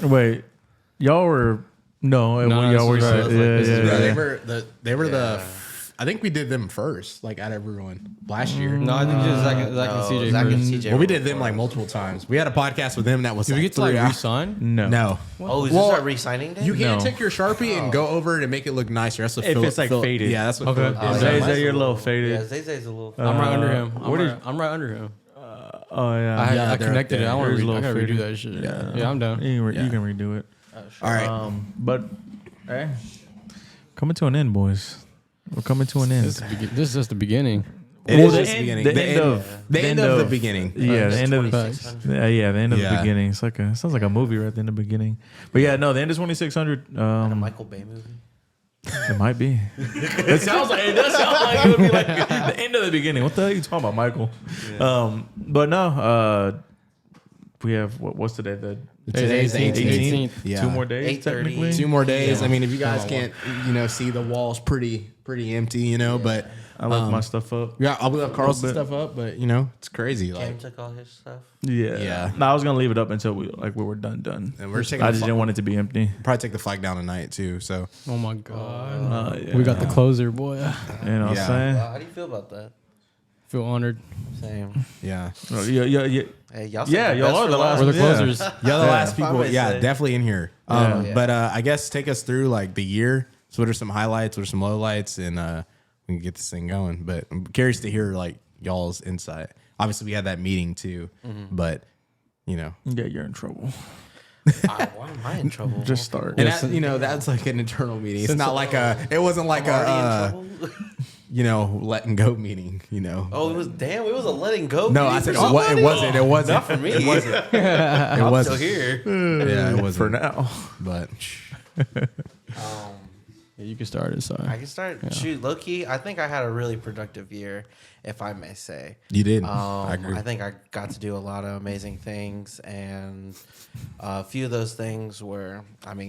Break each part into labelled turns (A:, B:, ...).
A: Wait, y'all were y'all were
B: They were the. I think we did them first, like at everyone last year.
C: No, I think just Zach and CJ.
D: Zach and
C: first.
D: CJ.
B: Well, we did them like multiple times. We had a podcast with them that was.
C: Did we get to like re-sign?
A: No.
D: Oh, is this our re-signing day?
B: You can't take your Sharpie and go over it and make it look nicer. That's what
A: If it's like faded.
B: Yeah, that's what.
C: Okay.
A: Zay, you're a little faded.
D: Yeah, Zay's a little.
C: I'm right under him. I'm right under him.
A: Oh yeah.
C: I connected it. I want to
A: little
C: redo that shit. Yeah, I'm down.
A: You can redo it.
B: All right.
A: But hey, coming to an end, boys. We're coming to an end.
C: This is just the beginning.
B: It is just the beginning.
A: The end of
B: the beginning.
A: Yeah, the end of the
D: 2600.
A: the end of the beginning. It's like sounds like a movie right at the end of the beginning. But yeah, no, the end of 2600.
D: A Michael Bay movie.
A: It might be. It sounds like it would be like the end of the beginning. What the hell are you talking about, Michael? Yeah. But no, we have what's today?
B: Today's the
C: 18th.
B: Yeah.
A: 2 more days,
D: 8:30.
A: technically.
B: 2 more days. I mean, if you guys can't, see the walls pretty empty, but
A: I left my stuff up.
B: yeah, I'll left Carl's stuff up, but it's crazy.
D: Cam
B: Like,
D: took all his stuff.
A: Yeah. No, I was gonna leave it up until we were done.
B: and we're taking.
A: I just didn't want it to be empty.
B: probably take the flag down tonight too. So
C: Oh my god.
A: Yeah.
C: We got the closer, boy.
A: You know what I'm
B: Yeah.
A: saying?
D: How do you feel about that?
C: Feel honored.
D: Same.
B: yeah,
A: Oh, yeah.
D: Hey, y'all.
A: Yeah, y'all are the last.
C: We're the
A: Yeah.
C: closers.
B: the last
D: If I
B: people.
D: may
B: Yeah,
D: say.
B: definitely in here.
A: Yeah.
B: But I guess take us through like the year. So what are some highlights? What are some lowlights? And we can get this thing going. But I'm curious to hear like y'all's insight. Obviously, we had that meeting too, but
A: Yeah, you're in trouble.
D: Why am I in trouble?
A: Just start.
B: and that's like an internal meeting. It's not like it wasn't like
D: Already in trouble?
B: letting go meeting.
D: Oh, it was a letting go.
B: No,
D: meeting
B: I said
D: for somebody?
B: it wasn't.
D: Not for me.
B: It wasn't. It
D: I'm
B: wasn't.
D: still here.
B: Yeah, it wasn't
A: For now.
B: But
C: Yeah, you can start it. Sorry.
D: I can start. Shoot, low key, I think I had a really productive year, if I may say.
B: you did. I agree.
D: I think I got to do a lot of amazing things, and a few of those things were,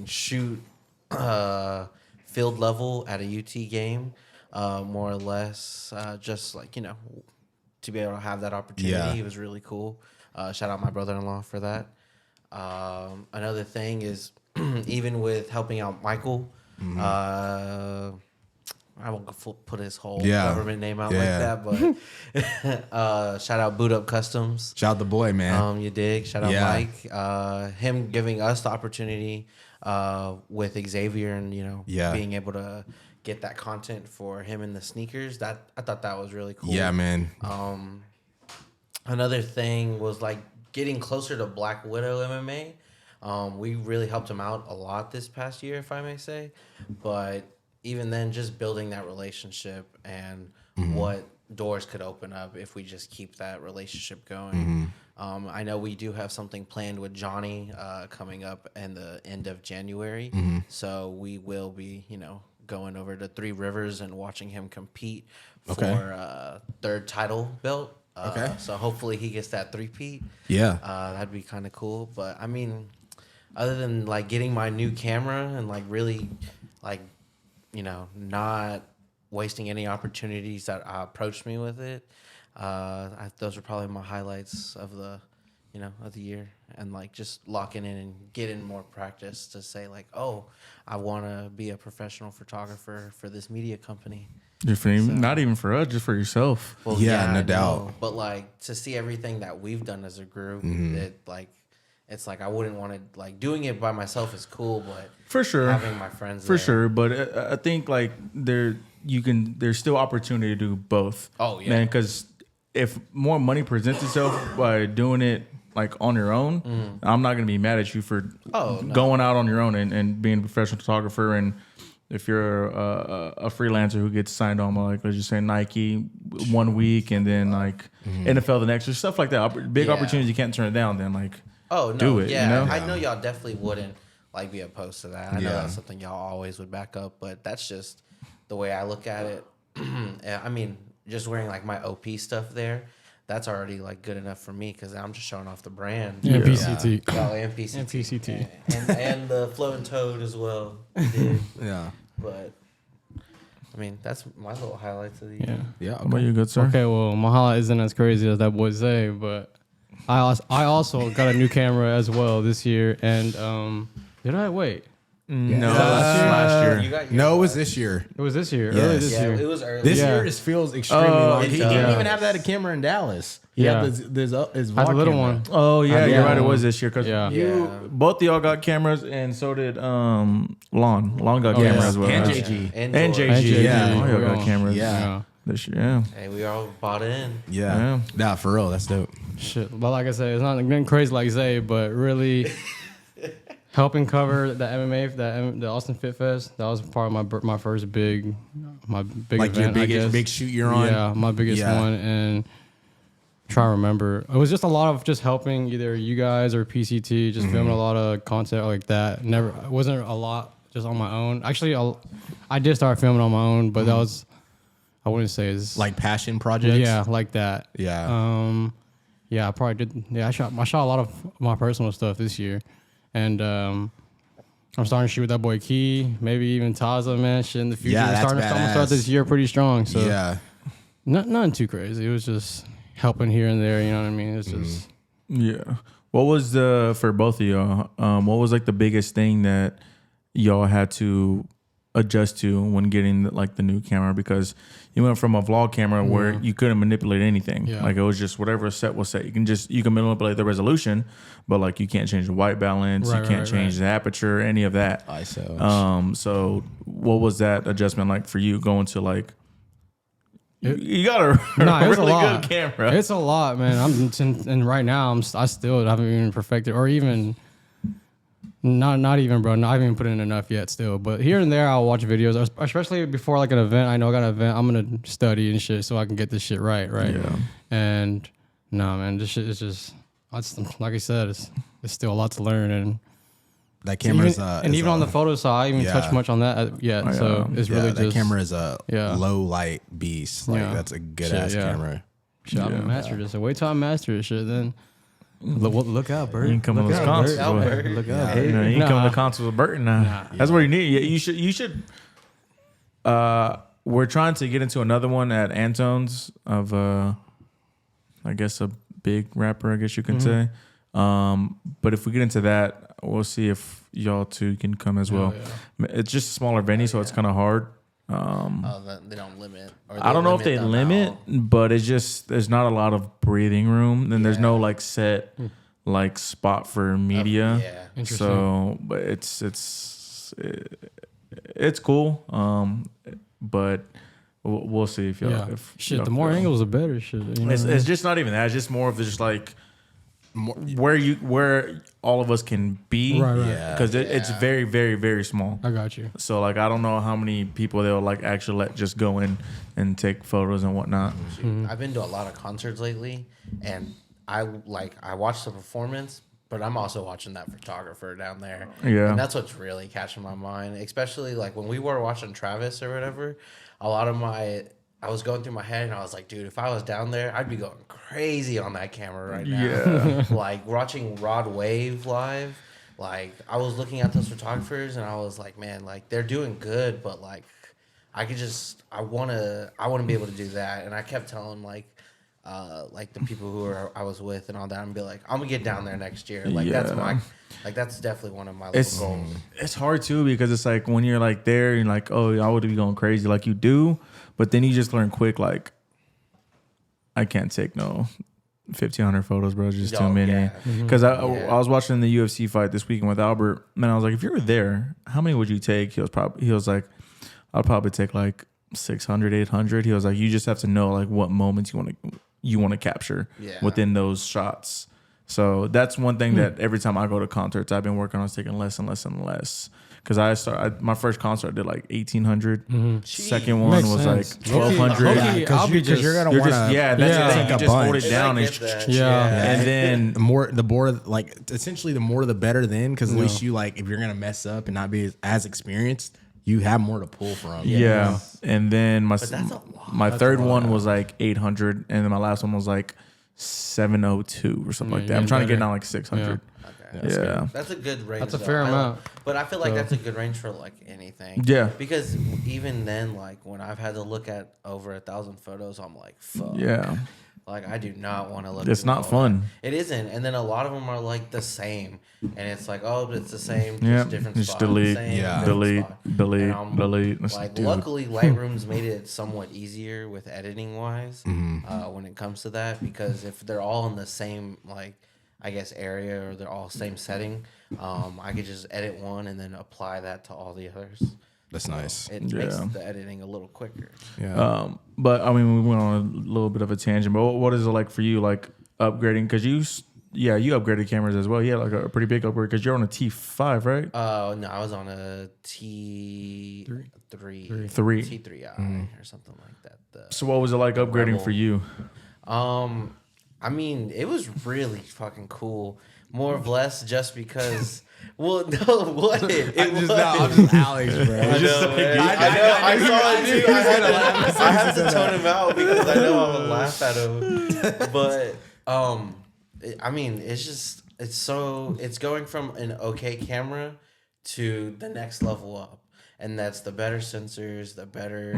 D: shoot, field level at a UT game, more or less, just like, to be able to have that opportunity. It was really cool. Shout out my brother-in-law for that. Another thing is, even with helping out Michael, I won't put his whole government name out like that, but shout out Boot Up Customs.
B: Shout out the boy, man.
D: You dig? Shout out Mike. Him giving us the opportunity with Xavier and being able to get that content for him and the sneakers. That I thought that was really cool.
B: Yeah, man.
D: Another thing was like getting closer to Black Widow MMA. We really helped him out a lot this past year, if I may say. But even then, just building that relationship and what doors could open up if we just keep that relationship going. I know we do have something planned with Johnny coming up in the end of January. So we will be, going over to Three Rivers and watching him compete for third title belt. So hopefully he gets that three-peat.
B: Yeah.
D: That'd be kind of cool. But, other than, like, getting my new camera and, like, really, like, not wasting any opportunities that approached me with it, those are probably my highlights of the year. And, like, just locking in and getting more practice to say, like, oh, I want to be a professional photographer for this media company.
A: Not even for us, just for yourself.
D: Well,
B: Yeah, no
D: I
B: doubt.
D: know. But, like, to see everything that we've done as a group, it's like I wouldn't want to, like, doing it by myself is cool, but
A: For sure.
D: having my friends
A: For
D: there.
A: sure, but I think like there's still opportunity to do both.
D: Oh, yeah.
A: man. Because if more money presents itself by doing it like on your own, I'm not gonna be mad at you for going out on your own and being a professional photographer. And if you're a freelancer who gets signed on, like let's just say Nike 1 week and then like NFL the next, or stuff like that, big opportunities you can't turn it down. Then like.
D: Oh, no.
A: Do it,
D: Yeah, I know y'all definitely wouldn't, like, be opposed to that. I know
B: Yeah.
D: that's something y'all always would back up, but that's just the way I look at it. Just wearing, like, my OP stuff there, that's already, like, good enough for me because I'm just showing off the brand.
C: NPCT.
D: NPCT. And the Floating Toad as well.
B: Yeah.
D: But, that's my little highlights of the year.
C: Yeah.
B: Yeah.
A: How about you, good sir?
C: Okay, well, my highlight isn't as crazy as that boy Zay, but I also got a new camera as well this year, and did I wait?
A: No,
B: last year.
D: You got your
B: No, it was this year.
C: It was this year,
B: Yes.
C: early this
D: Yeah,
C: year.
D: it was early.
B: This
C: Yeah.
B: year just feels extremely
A: Oh,
B: long.
A: it
B: He
A: does.
B: didn't even have that a camera in Dallas. He
C: Yeah.
B: had his
C: I had a
B: vlog
C: little
B: camera.
C: one.
A: Oh yeah,
C: Yeah.
A: you're right. It was this year because
C: Yeah.
A: both of y'all got cameras, and so did Lon. Lon got camera
C: yeah.
A: as well.
B: And
A: right?
B: JG.
A: And
D: George.
A: JG.
B: Yeah.
A: All y'all
C: Yeah.
A: got cameras.
B: Yeah.
A: This year. Yeah.
D: Hey, we all bought in.
B: Yeah. Nah, for real. That's dope.
C: Shit, but like I said, it's not getting crazy like Zay, but really helping cover the MMA, the Austin Fit Fest. That was part of my first big
B: Like
C: event.
B: your
C: I guess.
B: big shoot you're on.
C: Yeah, my biggest
B: Yeah.
C: one, and try to remember. It was just a lot of just helping either you guys or PCT, just filming a lot of content like that. It wasn't a lot just on my own. Actually, I did start filming on my own, but that was, I wouldn't say it's
B: Like passion projects.
C: yeah, like that.
B: Yeah.
C: Yeah, I probably did. Yeah, I shot a lot of my personal stuff this year, and I'm starting to shoot with that boy Key, maybe even Taza, man. Shit in the future.
B: Yeah,
C: I'm
B: that's
C: starting to
B: badass.
C: start this year pretty strong. So
B: Yeah.
C: nothing too crazy. It was just helping here and there. You know what I mean? It's just
A: Yeah. What was for both of y'all? What was like the biggest thing that y'all had to adjust to when getting like the new camera? Because you went from a vlog camera where you couldn't manipulate anything.
C: Yeah.
A: Like it was just whatever set was set. You can manipulate the resolution, but like you can't change the white balance.
C: Right,
A: you can't
C: right,
A: change the aperture, any of that.
B: ISO.
A: So what was that adjustment like for you going to like? You got a
C: it was
A: really
C: a lot.
A: good camera.
C: It's a lot, man. And right now I still haven't even perfected or even. Not even, bro. Not even putting in enough yet still. But here and there, I'll watch videos, especially before like an event. I know I got an event. I'm going to study and shit so I can get this shit right.
A: Yeah.
C: And no, man, this shit is just, like I said, it's still a lot to learn. And
B: That camera's
C: even on the photo side, I haven't touch much on that yet.
A: Oh, yeah.
C: So it's really
B: that
C: just.
B: camera is a
C: Yeah.
B: low light beast. Like
C: Yeah.
B: that's a good
C: Shit,
B: ass
C: yeah.
B: camera.
C: Shit, I'm gonna master this. So wait till I master this shit, then. Look out, Bert.
A: You can come on those consoles.
D: out,
A: boy.
D: Bert.
C: Look
B: Yeah.
C: out.
A: You know, you can come
C: Nah.
A: to the consoles with Burton now. That's where you need. You should. We're trying to get into another one at Antone's of I guess a big rapper. I guess you can say. But if we get into that, we'll see if y'all two can come as well. It's just a smaller venue, so it's kind of hard.
D: They don't limit. Or
A: I don't know if they
D: the
A: limit,
D: amount.
A: but it's just there's not a lot of breathing room. Then there's no like set like spot for media.
D: Yeah.
C: Interesting.
A: So, but it's cool. But we'll see if y'all.
C: Yeah.
A: If
C: Shit,
A: y'all
C: the more
A: feel.
C: angles, the better. Shit. You know
A: It's,
C: what I mean?
A: it's just not even that. It's just more of just like where all of us can be.
C: Right, right.
B: Yeah.
A: Because it's very, very, very small.
C: I got you.
A: So like I don't know how many people they'll like actually let just go in and take photos and whatnot.
D: I've been to a lot of concerts lately, and I watched the performance, but I'm also watching that photographer down there.
A: Yeah.
D: And that's what's really catching my mind, especially like when we were watching Travis or whatever. A lot of I was going through my head and I was like, dude, if I was down there, I'd be going crazy on that camera right now.
A: Yeah.
D: Like watching Rod Wave live, like I was looking at those photographers and I was like, man, like they're doing good, but like I want to be able to do that. And I kept telling like the people who I was with and all that, and be like, I'm gonna get down there next year. Like that's definitely one of my little goals.
A: It's hard too because it's like when you're like there and like, oh, I would be going crazy like you do, but then you just learn quick like I can't take no 1,500 photos, bro. It's just too many. Because I was watching the UFC fight this weekend with Albert, and I was like, if you were there, how many would you take? He was like, I'd probably take like 600, 800. He was like, you just have to know like what moments you want to capture within those shots. So that's one thing that every time I go to concerts, I've been working on taking less and less and less. Because my first concert I did like 1,800. Second one
C: Makes
A: was
C: sense.
A: like 1,200.
C: Low-key, I'll be just-
B: you're gonna
A: You're
B: want
A: just
B: to
A: that's the
C: Yeah.
A: thing. You
B: take a
A: just hold
B: bunch.
A: it down
D: I
A: and
D: get that.
C: Yeah.
A: and then
B: the more like essentially the more the better then because at least you like if you're gonna mess up and not be as experienced you have more to pull from.
A: yeah. And then
D: that's a lot.
A: my third one was like 800, and then my last one was like 702 or something like that.
C: Yeah,
A: I'm trying to get
C: better.
A: down like 600.
D: Okay.
A: Yeah.
D: That's a good range.
C: That's a
D: though.
C: fair amount.
D: But I feel like that's a good range for like anything.
A: Yeah.
D: Because even then, like when I've had to look at over 1,000 photos, I'm like, fuck.
A: Yeah.
D: Like, I do not want to look.
A: It's
D: through
A: not
D: all
A: fun.
D: that. It isn't. And then a lot of them are like the same, and it's like, oh, it's the same,
A: Yeah,
D: just different
A: just
D: spot.
A: delete,
D: Same,
B: yeah.
D: different
A: delete,
D: spot.
A: delete,
D: And I'm
A: delete.
D: Like,
A: Dude.
D: luckily, Lightroom's made it somewhat easier with editing wise when it comes to that, because if they're all in the same, like, I guess, area, or they're all same setting, I could just edit one and then apply that to all the others.
B: That's nice.
D: It makes the editing a little quicker.
B: Yeah.
A: But I mean, we went on a little bit of a tangent. But what is it like for you, like upgrading? Because you upgraded cameras as well. Yeah, like a pretty big upgrade. Because you're on a T5, right?
D: No, I was on a T3, T3i or something like that.
A: So what was it like upgrading
D: Rebel.
A: for you?
D: I mean, it was really fucking cool. More or less just because. Well, no, what?
B: I'm just Alex, bro.
D: I know, man. I saw it too. I had to tone him out because I know I would laugh at him. But I mean, it's going from an okay camera to the next level up, and that's the better sensors, the better.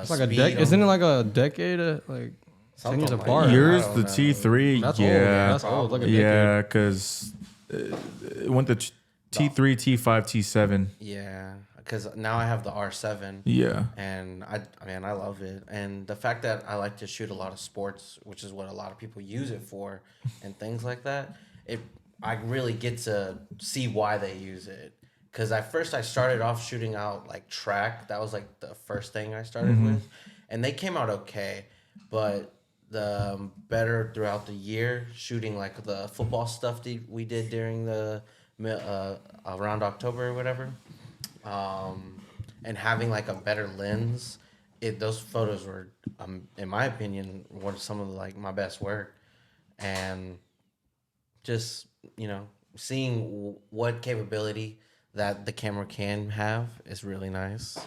C: It's like isn't it like a decade? Like 10 years apart.
A: Yours, the T3,
C: That's old. Yeah, that's old. Like a decade.
A: yeah, because it went to T3, T5, T7.
D: Yeah, because now I have the R7.
A: Yeah.
D: And I love it. And the fact that I like to shoot a lot of sports, which is what a lot of people use it for, and things like that, I really get to see why they use it. Because at first I started off shooting out like track. That was like the first thing I started with. And they came out okay. But the better throughout the year, shooting like the football stuff that we did during the around October or whatever, and having like a better lens, those photos were, in my opinion, one of some of like my best work. And just, seeing what capability that the camera can have is really nice.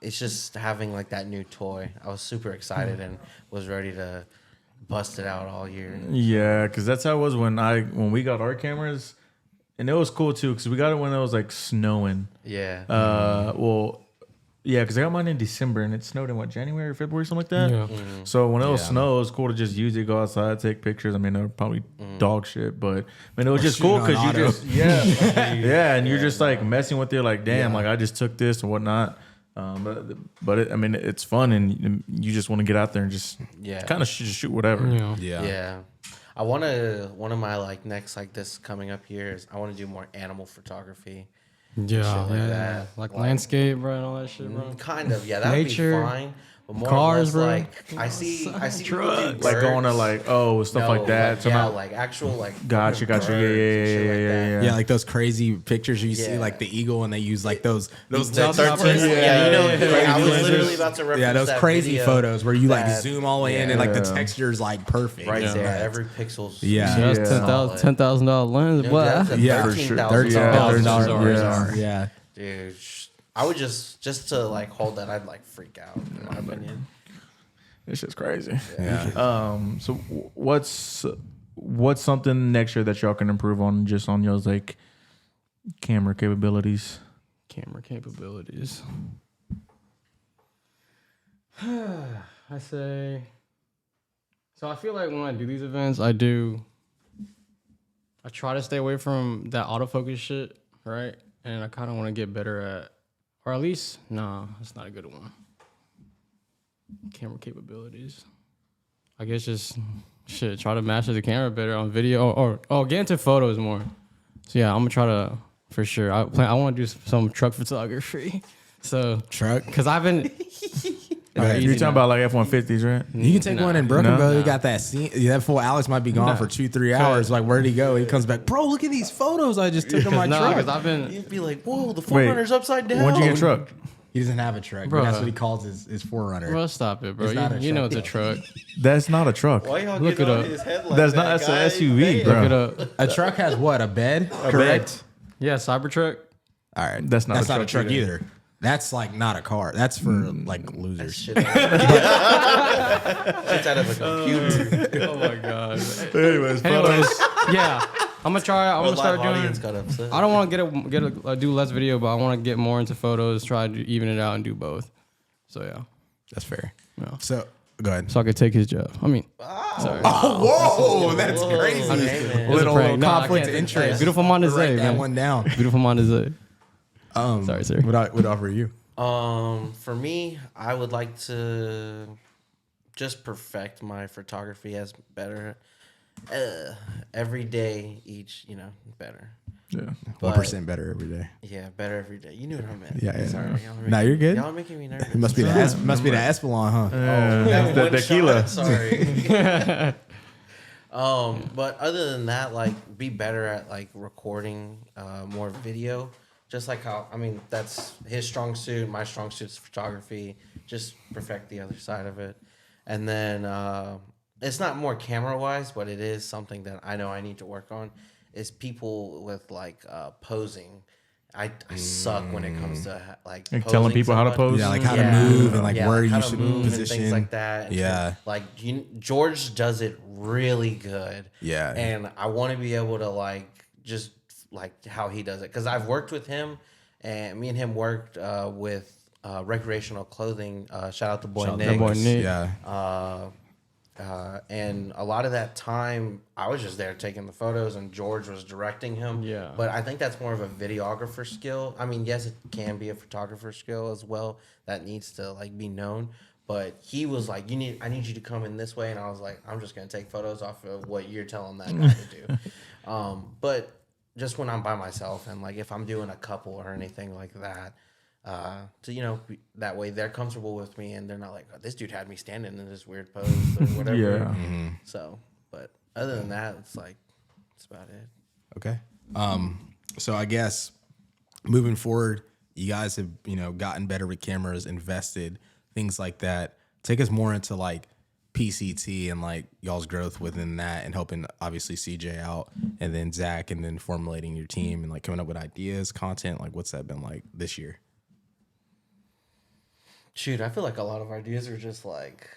D: It's just having like that new toy. I was super excited and was ready to bust it out all year.
A: Yeah, because that's how it was when we got our cameras, and it was cool too because we got it when it was like snowing.
D: Yeah.
A: Well, yeah, because I got mine in December and it snowed in January or February, something like that.
C: Yeah.
A: So when it was snow, it was cool to just use it, go outside, take pictures. I mean, they were probably dog shit, but I mean, it was just cool because you just yeah, and you're just like messing with it, like damn, like I just took this and whatnot. But I mean, it's fun, and you just want to get out there and just kind of shoot whatever.
D: Yeah. I want to, one of my like next like this coming up here is I want to do more animal photography.
C: Like landscape, bro, and all that shit, bro.
D: Kind of, yeah, that would be fine. But more
C: Cars,
D: or less,
C: bro.
D: like I see people do
A: Like going to like stuff like that.
D: Like,
A: So
D: yeah,
A: not,
D: like actual like
A: gotcha. Yeah.
B: Yeah, like those crazy pictures you see, like the eagle, and they use like those
D: Yeah,
B: crazy
D: I was
B: lenses.
D: literally about to reference
B: those
D: that
B: crazy
D: video
B: photos where you like
D: that-
B: zoom all the way in and like the texture's like perfect.
D: right there. Every pixel's
B: Yeah.
C: That's
D: solid.
C: $10,000 lens.
D: Dude,
C: What?
D: that's a
B: Yeah, for
A: sure.
D: $13,000.
B: Yeah.
D: Dude, I would just to like hold that, I'd like freak out in my opinion.
A: It's just crazy.
B: Yeah.
A: So what's something next year that y'all can improve on, just on y'all's like camera capabilities?
C: Camera capabilities. I say. So I feel like when I do these events, I try to stay away from that autofocus shit, right? And I kind of want to get better at, or at least, that's not a good one. Camera capabilities. I guess just try to master the camera better on video, or get into photos more. So yeah, I'm gonna try to, for sure. I want to do some truck photography. So
B: Truck?
C: because I've been.
A: You're talking about like F-150s, right?
B: You can take one in Brooklyn, bro.
C: No.
B: You got that scene. That fool Alex might be gone for 2-3 hours. Like, where'd he go? He comes back, bro. Look at these photos I just took of my truck.
C: Because I've been.
D: You'd be like, whoa, the Forerunner's upside down.
A: When'd you get a truck?
B: He doesn't have a truck,
C: Bro.
B: but that's what he calls his Forerunner.
C: Bro, stop it, bro.
B: It's not a
C: You know
B: truck.
C: it's a truck.
A: That's not a truck.
D: Why y'all
C: Look
D: getting
C: it
D: on
C: up.
D: his head like
A: That's
D: that,
A: not. That's
D: guys?
A: an SUV,
D: Damn.
A: bro.
C: Look it up.
B: A truck has what? A bed? Correct.
C: Yeah, Cybertruck.
B: All right.
A: That's not
B: a truck either. That's like not a car. That's for like losers.
D: Shit. Shit's out of a computer.
C: Oh my god.
A: Anyways,
C: Yeah, I'm gonna try. I'm gonna start
D: Audience
C: doing.
D: got upset.
C: I don't want to do less video, but I want to get more into photos. Try to even it out and do both. So yeah.
B: That's fair.
C: Yeah.
B: So Go ahead.
C: so I could take his job. I mean, sorry.
B: Oh, whoa, that's crazy.
D: man.
B: Little
C: prank. No, I
B: conflict
C: can't
B: of
C: do that.
B: interest.
C: Beautiful mind is
B: Write
C: Zay,
B: that
C: man.
B: one down.
C: Beautiful mind is Zay. Sorry, sir.
B: What offer you?
D: For me, I would like to just perfect my photography as better. Every day, better.
A: Yeah.
B: 1% better every day.
D: Yeah, better every day. You knew what I meant.
B: Yeah.
D: Sorry.
B: Now you're good.
D: Y'all making me nervous.
B: It must be the Espelon, huh?
D: That
A: the
D: one
A: tequila.
D: shot? Sorry. But other than that, like, be better at like recording more video. Just like how, that's his strong suit. My strong suit's photography. Just perfect the other side of it. And then it's not more camera wise, but it is something that I know I need to work on. Is people with like posing. I suck when it comes to like
A: telling people how to pose.
B: Yeah, like how to move and like where
D: how
B: you
D: to
B: should
D: move
B: position.
D: and things like that.
B: Yeah.
D: Like George does it really good.
B: Yeah.
D: And I want to be able to like just like how he does it, because I've worked with him, and me and him worked with recreational clothing. Shout out to Boy Nick.
C: Boy Nick.
B: Yeah.
D: And a lot of that time, I was just there taking the photos, and George was directing him.
C: Yeah.
D: But I think that's more of a videographer skill. I mean, yes, it can be a photographer skill as well that needs to like be known. But he was like, I need you to come in this way, and I was like, I'm just gonna take photos off of what you're telling that guy to do. But just when I'm by myself, and like if I'm doing a couple or anything like that. That way they're comfortable with me, and they're not like, oh, this dude had me standing in this weird pose or whatever.
A: Yeah.
B: Mm-hmm.
D: So, but other than that, it's like, that's about it.
B: Okay. So I guess moving forward, you guys have, gotten better with cameras, invested, things like that. Take us more into like PCT and like y'all's growth within that, and helping obviously CJ out, and then Zach, and then formulating your team and like coming up with ideas, content. Like, what's that been like this year?
D: Shoot, I feel like a lot of ideas are just like,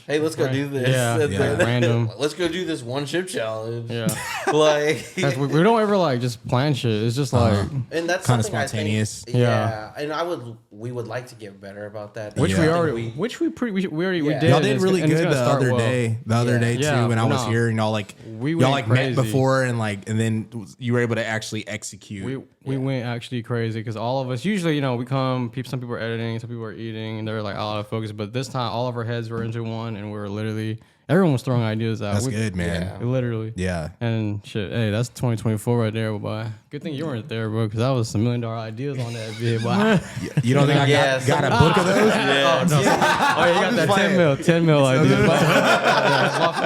C: Hey,
D: let's go do this.
C: Yeah, random.
D: Let's go do this one chip challenge.
C: Yeah.
D: Like,
C: we don't ever like just plan shit. It's just like,
D: and that's
B: Kinda
D: something
B: spontaneous.
D: I think, yeah. And we would like to get better about that.
C: which
B: Yeah.
C: we
B: I
C: already, we
D: Yeah.
C: did.
B: Y'all did
C: It's
B: really
C: and it's
B: good
C: gonna
B: the
C: start
B: other
C: well.
B: day.
C: Yeah.
B: Too, when I was
C: No.
B: here, and y'all like
C: We
B: y'all
C: went
B: like
C: crazy.
B: met before, and then you were able to actually execute.
C: We went actually crazy because all of us usually, we come. Some people are editing, some people are eating, and they're like out of focus. But this time, all of our heads were into one, and we were literally everyone was throwing ideas out.
B: That's good, man.
C: Literally.
B: Yeah.
C: And shit, hey, that's 2024 right there, boy. Good thing you weren't there, bro, because that was some $1 million ideas on that vid, boy.
B: You don't think I got a book of those?
C: Oh, no. Oh, yeah, you got that 10 mil ideas. My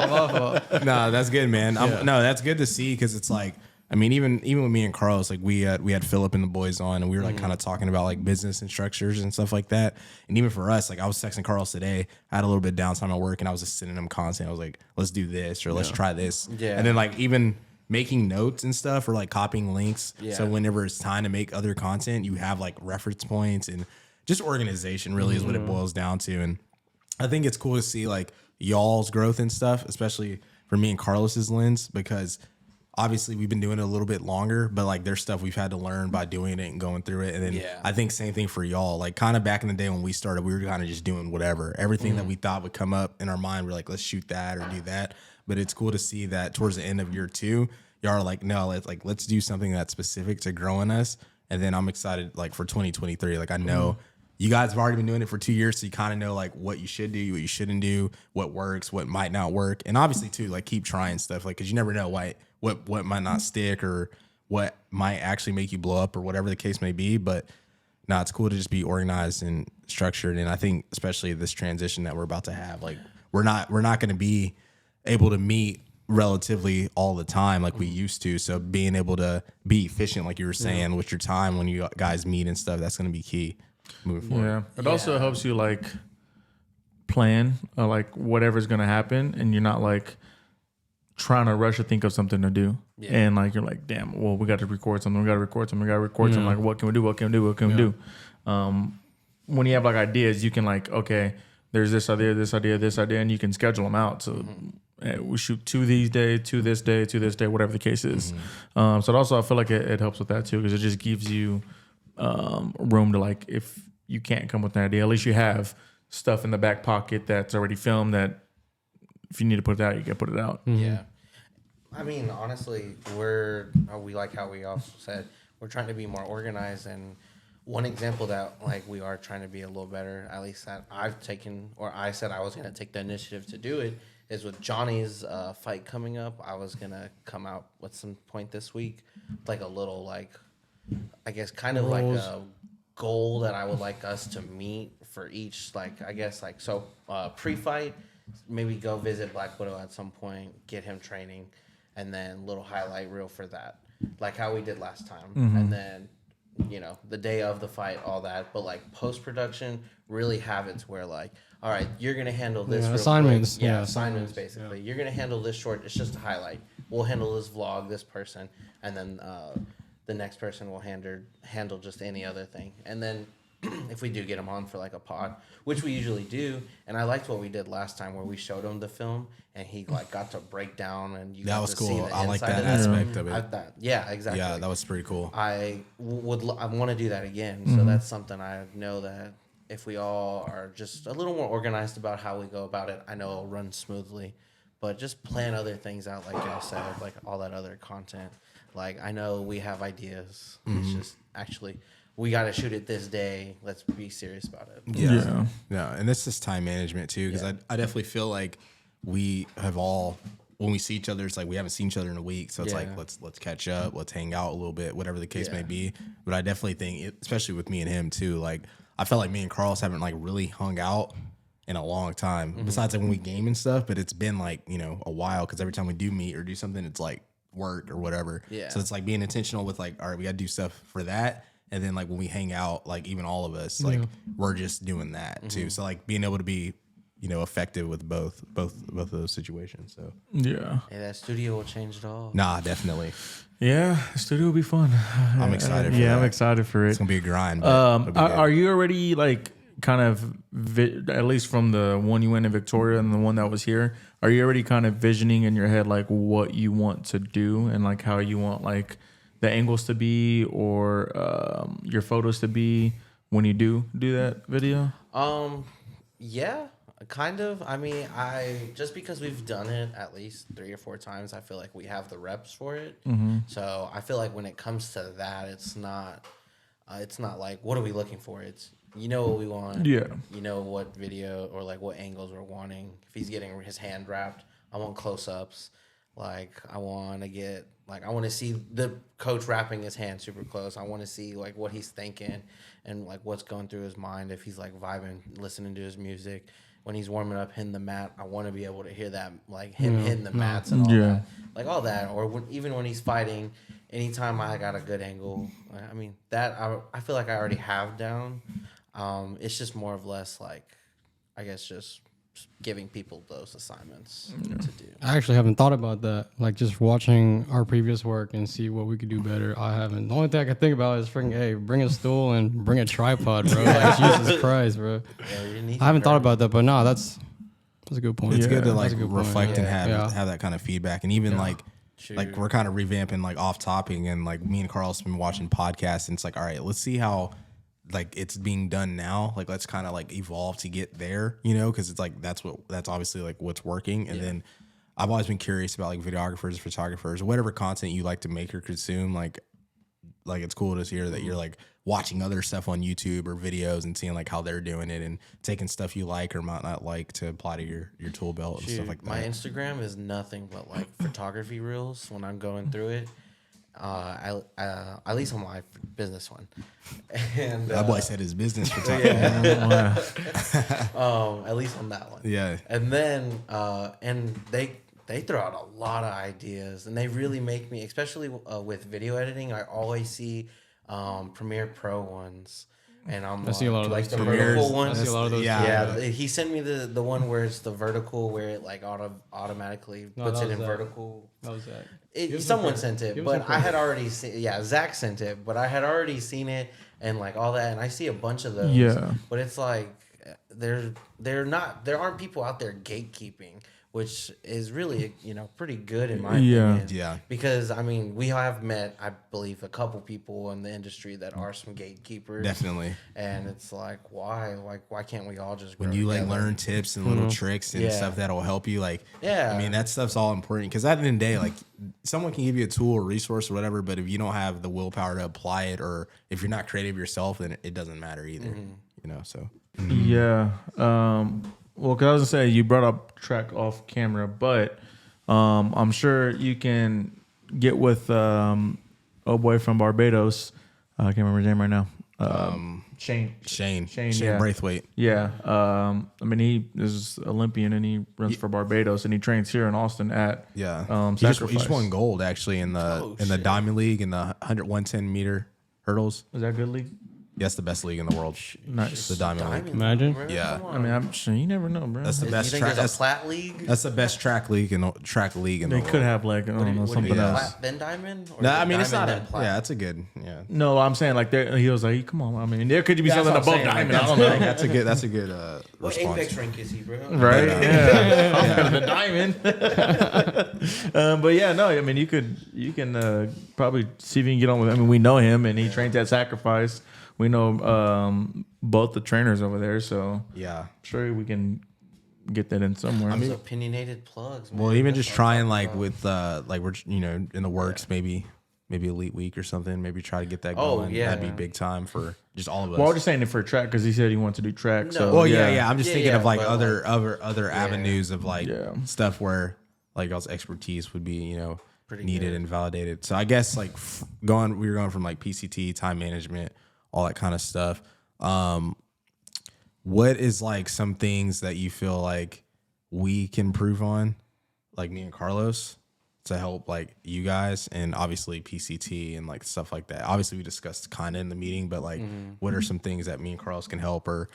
C: fault.
B: No, that's good, man. No, that's good to see, because it's like, I mean, even with me and Carlos, like we had Philip and the boys on, and we were like kind of talking about like business and structures and stuff like that. And even for us, like I was texting Carlos today. I had a little bit of downtime at work, and I was just sending him content. I was like, let's do this, or let's try this.
D: Yeah.
B: And then like even making notes and stuff, or like copying links.
D: Yeah.
B: So whenever it's time to make other content, you have like reference points, and just organization really is what it boils down to. And I think it's cool to see like y'all's growth and stuff, especially for me and Carlos's lens, because obviously we've been doing it a little bit longer, but like there's stuff we've had to learn by doing it and going through it. And then I think same thing for y'all, like kind of back in the day when we started, we were kind of just doing whatever, everything that we thought would come up in our mind. We're like, let's shoot that or do that. But it's cool to see that towards the end of year 2, y'all are like, no, let's do something that's specific to growing us. And then I'm excited like for 2023. Like I know you guys have already been doing it for 2 years, so you kind of know like what you should do, what you shouldn't do, what works, what might not work. And obviously too, like keep trying stuff, like, cause you never know what might not stick, or what might actually make you blow up, or whatever the case may be. But no, it's cool to just be organized and structured. And I think especially this transition that we're about to have, like we're not going to be able to meet relatively all the time like we used to. So being able to be efficient, like you were saying, with your time when you guys meet and stuff, that's going to be key moving forward.
A: Yeah. It also helps you like plan like whatever's going to happen, and you're not like trying to rush to think of something to do. Yeah. And like you're like, damn, well, we got to record something. Like, what can we do? When you have like ideas, you can like, okay, there's this idea, and you can schedule them out. So we shoot 2 these days, 2 this day, 2 this day, whatever the case is. So it also, I feel like it helps with that too, because it just gives you room to like, if you can't come with an idea, at least you have stuff in the back pocket that's already filmed that if you need to put it out, you can put it out.
D: Yeah. I mean, honestly, we like how we also said we're trying to be more organized, and one example that like we are trying to be a little better, at least that I've taken, or I said I was going to take the initiative to do it, is with Johnny's fight coming up. I was going to come out with some point this week, like a little like, I guess kind of like a goal that I would like us to meet for each, like I guess like so pre-fight, maybe go visit Black Widow at some point, get him training, and then little highlight reel for that, like how we did last time, and then the day of the fight, all that. But like post production, really have it to where like, all right, you're gonna handle this real
C: assignments.
D: quick. Assignments basically. You're gonna handle this short. It's just a highlight. We'll handle this vlog, this person, and then the next person will handle just any other thing, and then. If we do get him on for like a pod, which we usually do, and I liked what we did last time where we showed him the film and he like got to break down and you got
B: was
D: to
B: cool.
D: see the
B: I like
D: inside
B: that
D: of that.
B: aspect of it.
D: Exactly.
B: Yeah, that was pretty cool.
D: I want to do that again, so that's something I know that if we all are just a little more organized about how we go about it, I know it'll run smoothly. But just plan other things out, like y'all said, like all that other content. Like I know we have ideas. It's just actually. We got to shoot it this day. Let's be serious about it.
B: Yeah. And this is time management too, because I definitely feel like we have all, when we see each other, it's like we haven't seen each other in a week. So it's like, let's catch up, let's hang out a little bit, whatever the case may be. But I definitely think, especially with me and him too, like I felt like me and Carlos haven't like really hung out in a long time. Besides like when we game and stuff, but it's been like, a while, because every time we do meet or do something, it's like work or whatever.
D: Yeah.
B: So it's like being intentional with like, all right, we got to do stuff for that. And then like when we hang out, like even all of us, like we're just doing that too. So like being able to be, effective with both of those situations. So
A: Yeah.
D: Hey, that studio will change it all.
B: nah, definitely.
A: Yeah, the studio will be fun.
B: I'm excited for
A: Yeah,
B: that.
A: I'm excited for it.
B: It's gonna be a grind. But it'll be good.
A: Are you already like kind of at least from the one you went in Victoria and the one that was here? Are you already kind of visioning in your head like what you want to do and like how you want like the angles to be or your photos to be when you do that video?
D: Yeah, kind of. I mean, just because we've done it at least 3 or 4 times, I feel like we have the reps for it. So I feel like when it comes to that, it's not like what are we looking for? It's what we want.
A: Yeah.
D: What video or like what angles we're wanting. If he's getting his hand wrapped, I want close-ups. Like I want to see the coach wrapping his hand super close. I want to see like what he's thinking and like what's going through his mind. If he's like vibing, listening to his music, when he's warming up, hitting the mat, I want to be able to hear that, like him hitting the mats and all that, like all that. Or even when he's fighting, anytime I got a good angle, I mean that I feel like I already have down. It's just more of less like, I guess just giving people those assignments to do.
C: I actually haven't thought about that. Like just watching our previous work and see what we could do better. I haven't. The only thing I can think about is freaking, hey, bring a stool and bring a tripod, bro. Like Jesus Christ, bro.
D: Yeah,
C: I haven't thought about that, but no, that's a good point.
B: It's good to like
C: That's a good point.
B: reflect and have that kind of feedback, and even like we're kind of revamping like off topic, and like me and Carl's been watching podcasts, and it's like, all right, let's see how like it's being done now. Like let's kind of like evolve to get there, because it's like that's obviously like what's working. And then I've always been curious about like videographers, photographers, whatever content you like to make or consume. Like it's cool to hear that you're like watching other stuff on YouTube or videos and seeing like how they're doing it and taking stuff you like or might not like to apply to your tool belt and stuff like that.
D: My Instagram is nothing but like photography reels when I'm going through it. At least on my business one. And
B: that boy said his business photography.
D: At least on that one.
B: Yeah.
D: And then and they throw out a lot of ideas, and they really make me, especially with video editing, I always see Premiere Pro ones. And I
C: see a lot of
D: like
C: those
D: the
C: too.
D: vertical ones.
C: I see a lot of those.
D: Yeah, he sent me the one where it's the vertical, where it like automatically puts it in vertical.
C: How was that?
D: Someone sent it, but I had already seen. Yeah, Zach sent it, but I had already seen it and like all that, and I see a bunch of those.
A: Yeah.
D: But it's like there aren't people out there gatekeeping, which is really, pretty good in my opinion.
B: Yeah.
D: Because I mean, we have met, I believe, a couple people in the industry that are some gatekeepers.
B: Definitely.
D: And it's like, why? Like, why can't we all just
B: When
D: grow
B: you like
D: together?
B: learn tips and little tricks and stuff that'll help you, like, I mean, that stuff's all important because at the end of the day, like, someone can give you a tool or resource or whatever, but if you don't have the willpower to apply it, or if you're not creative yourself, then it doesn't matter either. So
A: Yeah. Well, because I was gonna say you brought up track off camera, but I'm sure you can get with boy from Barbados. I can't remember his name right now. Shane
B: Braithwaite.
A: Yeah. I mean, he is Olympian and he runs for Barbados and he trains here in Austin at
B: He
A: Sacrifice.
B: just won gold actually in the Diamond League in the 110 meter hurdles.
A: Is that a good league?
B: That's the best league in the world.
A: Nice.
B: The Diamond League.
C: Imagine.
B: Yeah.
A: I mean, I'm sure you never know, bro.
B: That's the best
D: You think
B: track.
D: there's a plat league?
B: That's the best track league in the
A: They
B: world.
A: could have like I don't know
D: Would it
A: something
D: be
A: else.
D: plat then diamond? Or
B: No,
D: is it
B: I mean it's not.
D: diamond then plat?
B: Yeah, that's a good. Yeah.
A: No, I'm saying like he was like, come on. I mean, there could be something
B: That's what I'm
A: above
B: saying,
A: diamond.
B: like,
A: I don't know.
B: That's a good
D: What
B: response.
D: apex rank is he, bro?
A: Right? Yeah. I'm better than diamond. But yeah, no, I mean you can probably see if you can get on with. I mean, we know him and he trains at Sacrifice. We know both the trainers over there, so
B: Yeah.
A: I'm sure we can get that in somewhere.
D: Those opinionated plugs. Man.
B: Well, even
D: That's
B: just
D: what I'm
B: trying
D: talking
B: like
D: about.
B: with like we're in the works maybe Elite Week or something. Maybe try to get that
D: Oh,
B: going.
D: yeah.
B: That'd be big time for just all of us.
A: well, I was just saying it for track because he said he wants to do track. So
B: Well, yeah. I'm just
D: Yeah,
B: thinking of like
D: but,
B: other avenues of like
A: Yeah.
B: stuff where like y'all's expertise would be
D: Pretty
B: needed
D: good.
B: and validated. So I guess like we were going from like PCT, time management, all that kind of stuff. What is like some things that you feel like we can improve on, like me and Carlos, to help like you guys and obviously PCT and like stuff like that? Obviously we discussed kind of in the meeting, but like what are some things that me and Carlos can help or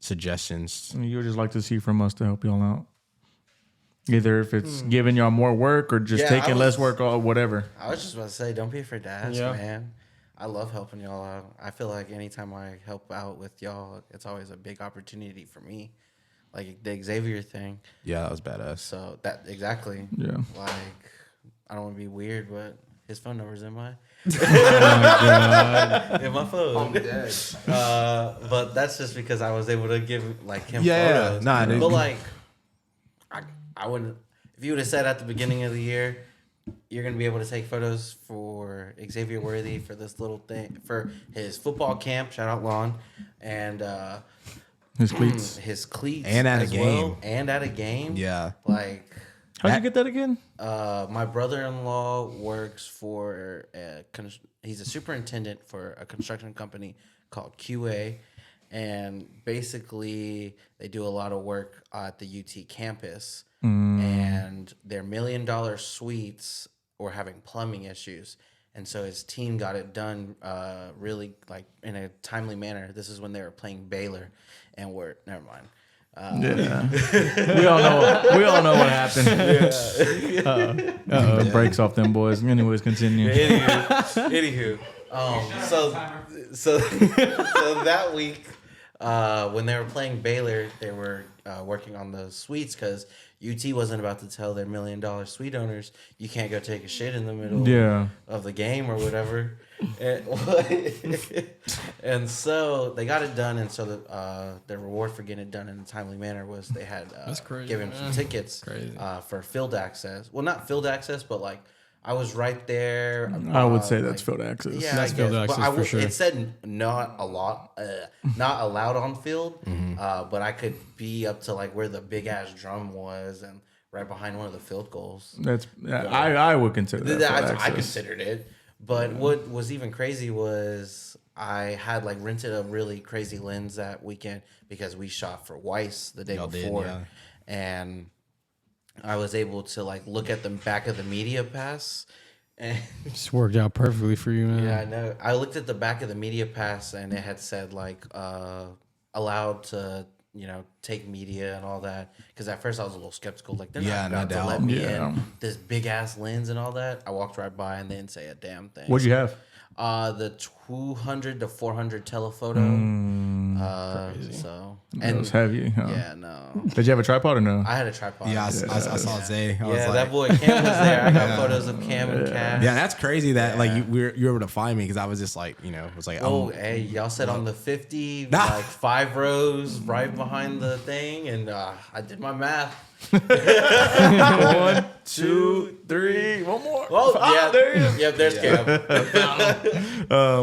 B: suggestions?
A: you would just like to see from us to help y'all out. Either if it's giving y'all more work or just
D: Yeah,
A: taking
D: I
A: less
D: was-
A: work or whatever.
D: I was just about to say, don't be afraid to ask,
C: Yeah.
D: man. I love helping y'all out. I feel like anytime I help out with y'all, it's always a big opportunity for me. Like the Xavier thing.
B: Yeah, that was badass.
D: So that exactly.
A: Yeah.
D: Like I don't want to be weird, but his phone number's in my in my phone. But that's just because I was able to give like him
B: Yeah,
D: photos.
B: nah, dude.
D: But like I wouldn't if you would have said at the beginning of the year you're gonna be able to take photos for Xavier Worthy for this little thing for his football camp, shout out Lon, and
A: His cleats.
D: his cleats
B: And at a
D: as
B: game.
D: well, and at a game.
B: Yeah.
D: Like
A: How'd you get that again?
D: my brother-in-law works for he's a superintendent for a construction company called QA, and basically they do a lot of work at the UT campus, and their $1 million suites were having plumbing issues, and so his team got it done really like in a timely manner. This is when they were playing Baylor, and never mind.
A: Yeah. we all know what happened. The breaks off them boys. Anyways, continue.
D: Anywho, so that week, when they were playing Baylor, they were working on the suites because UT wasn't about to tell their $1 million suite owners you can't go take a shit in the middle of the game or whatever. And so they got it done, and so the reward for getting it done in a timely manner was they had
C: That's crazy,
D: given some tickets
C: Crazy.
D: for field access. Well, not field access, but like I was right there.
A: I would say that's
D: like,
A: field access.
D: Yeah,
C: That's
D: I
C: field
D: guess.
C: access
D: But
C: for sure.
D: It said not allowed on field, but I could be up to like where the big ass drum was and right behind one of the field goals.
A: That's I would consider that field
D: I
A: access.
D: considered it. But what was even crazy was I had like rented a really crazy lens that weekend because we shot for Weiss the day
B: Y'all did,
D: before,
B: yeah.
D: and I was able to like look at the back of the media pass. And
C: Just worked out perfectly for you, man.
D: yeah, I know. I looked at the back of the media pass and it had said like allowed to, take media and all that. Because at first I was a little skeptical, like they're
B: Yeah,
D: not
B: no
D: about to
B: doubt.
D: let me
A: Yeah.
D: in this big ass lens and all that. I walked right by and they didn't say a damn thing.
A: What'd you have?
D: The 200 to 400 telephoto. So
A: That was heavy. Huh?
D: yeah, no.
A: Did you have a tripod or no?
D: I had a tripod.
B: Yeah, I saw Zay. I was
D: Yeah,
B: like,
D: that boy Cam was there. I got photos of Cam and Cash.
B: yeah, that's crazy that like you were able to find me because I was just like, was like,
D: Oh, hey, y'all said on the 50,
B: Nah.
D: like 5 rows right behind the thing, and I did my math.
A: 1, 2, 3. One more.
D: Oh, yeah,
A: there he is.
D: Yep, there's Cam.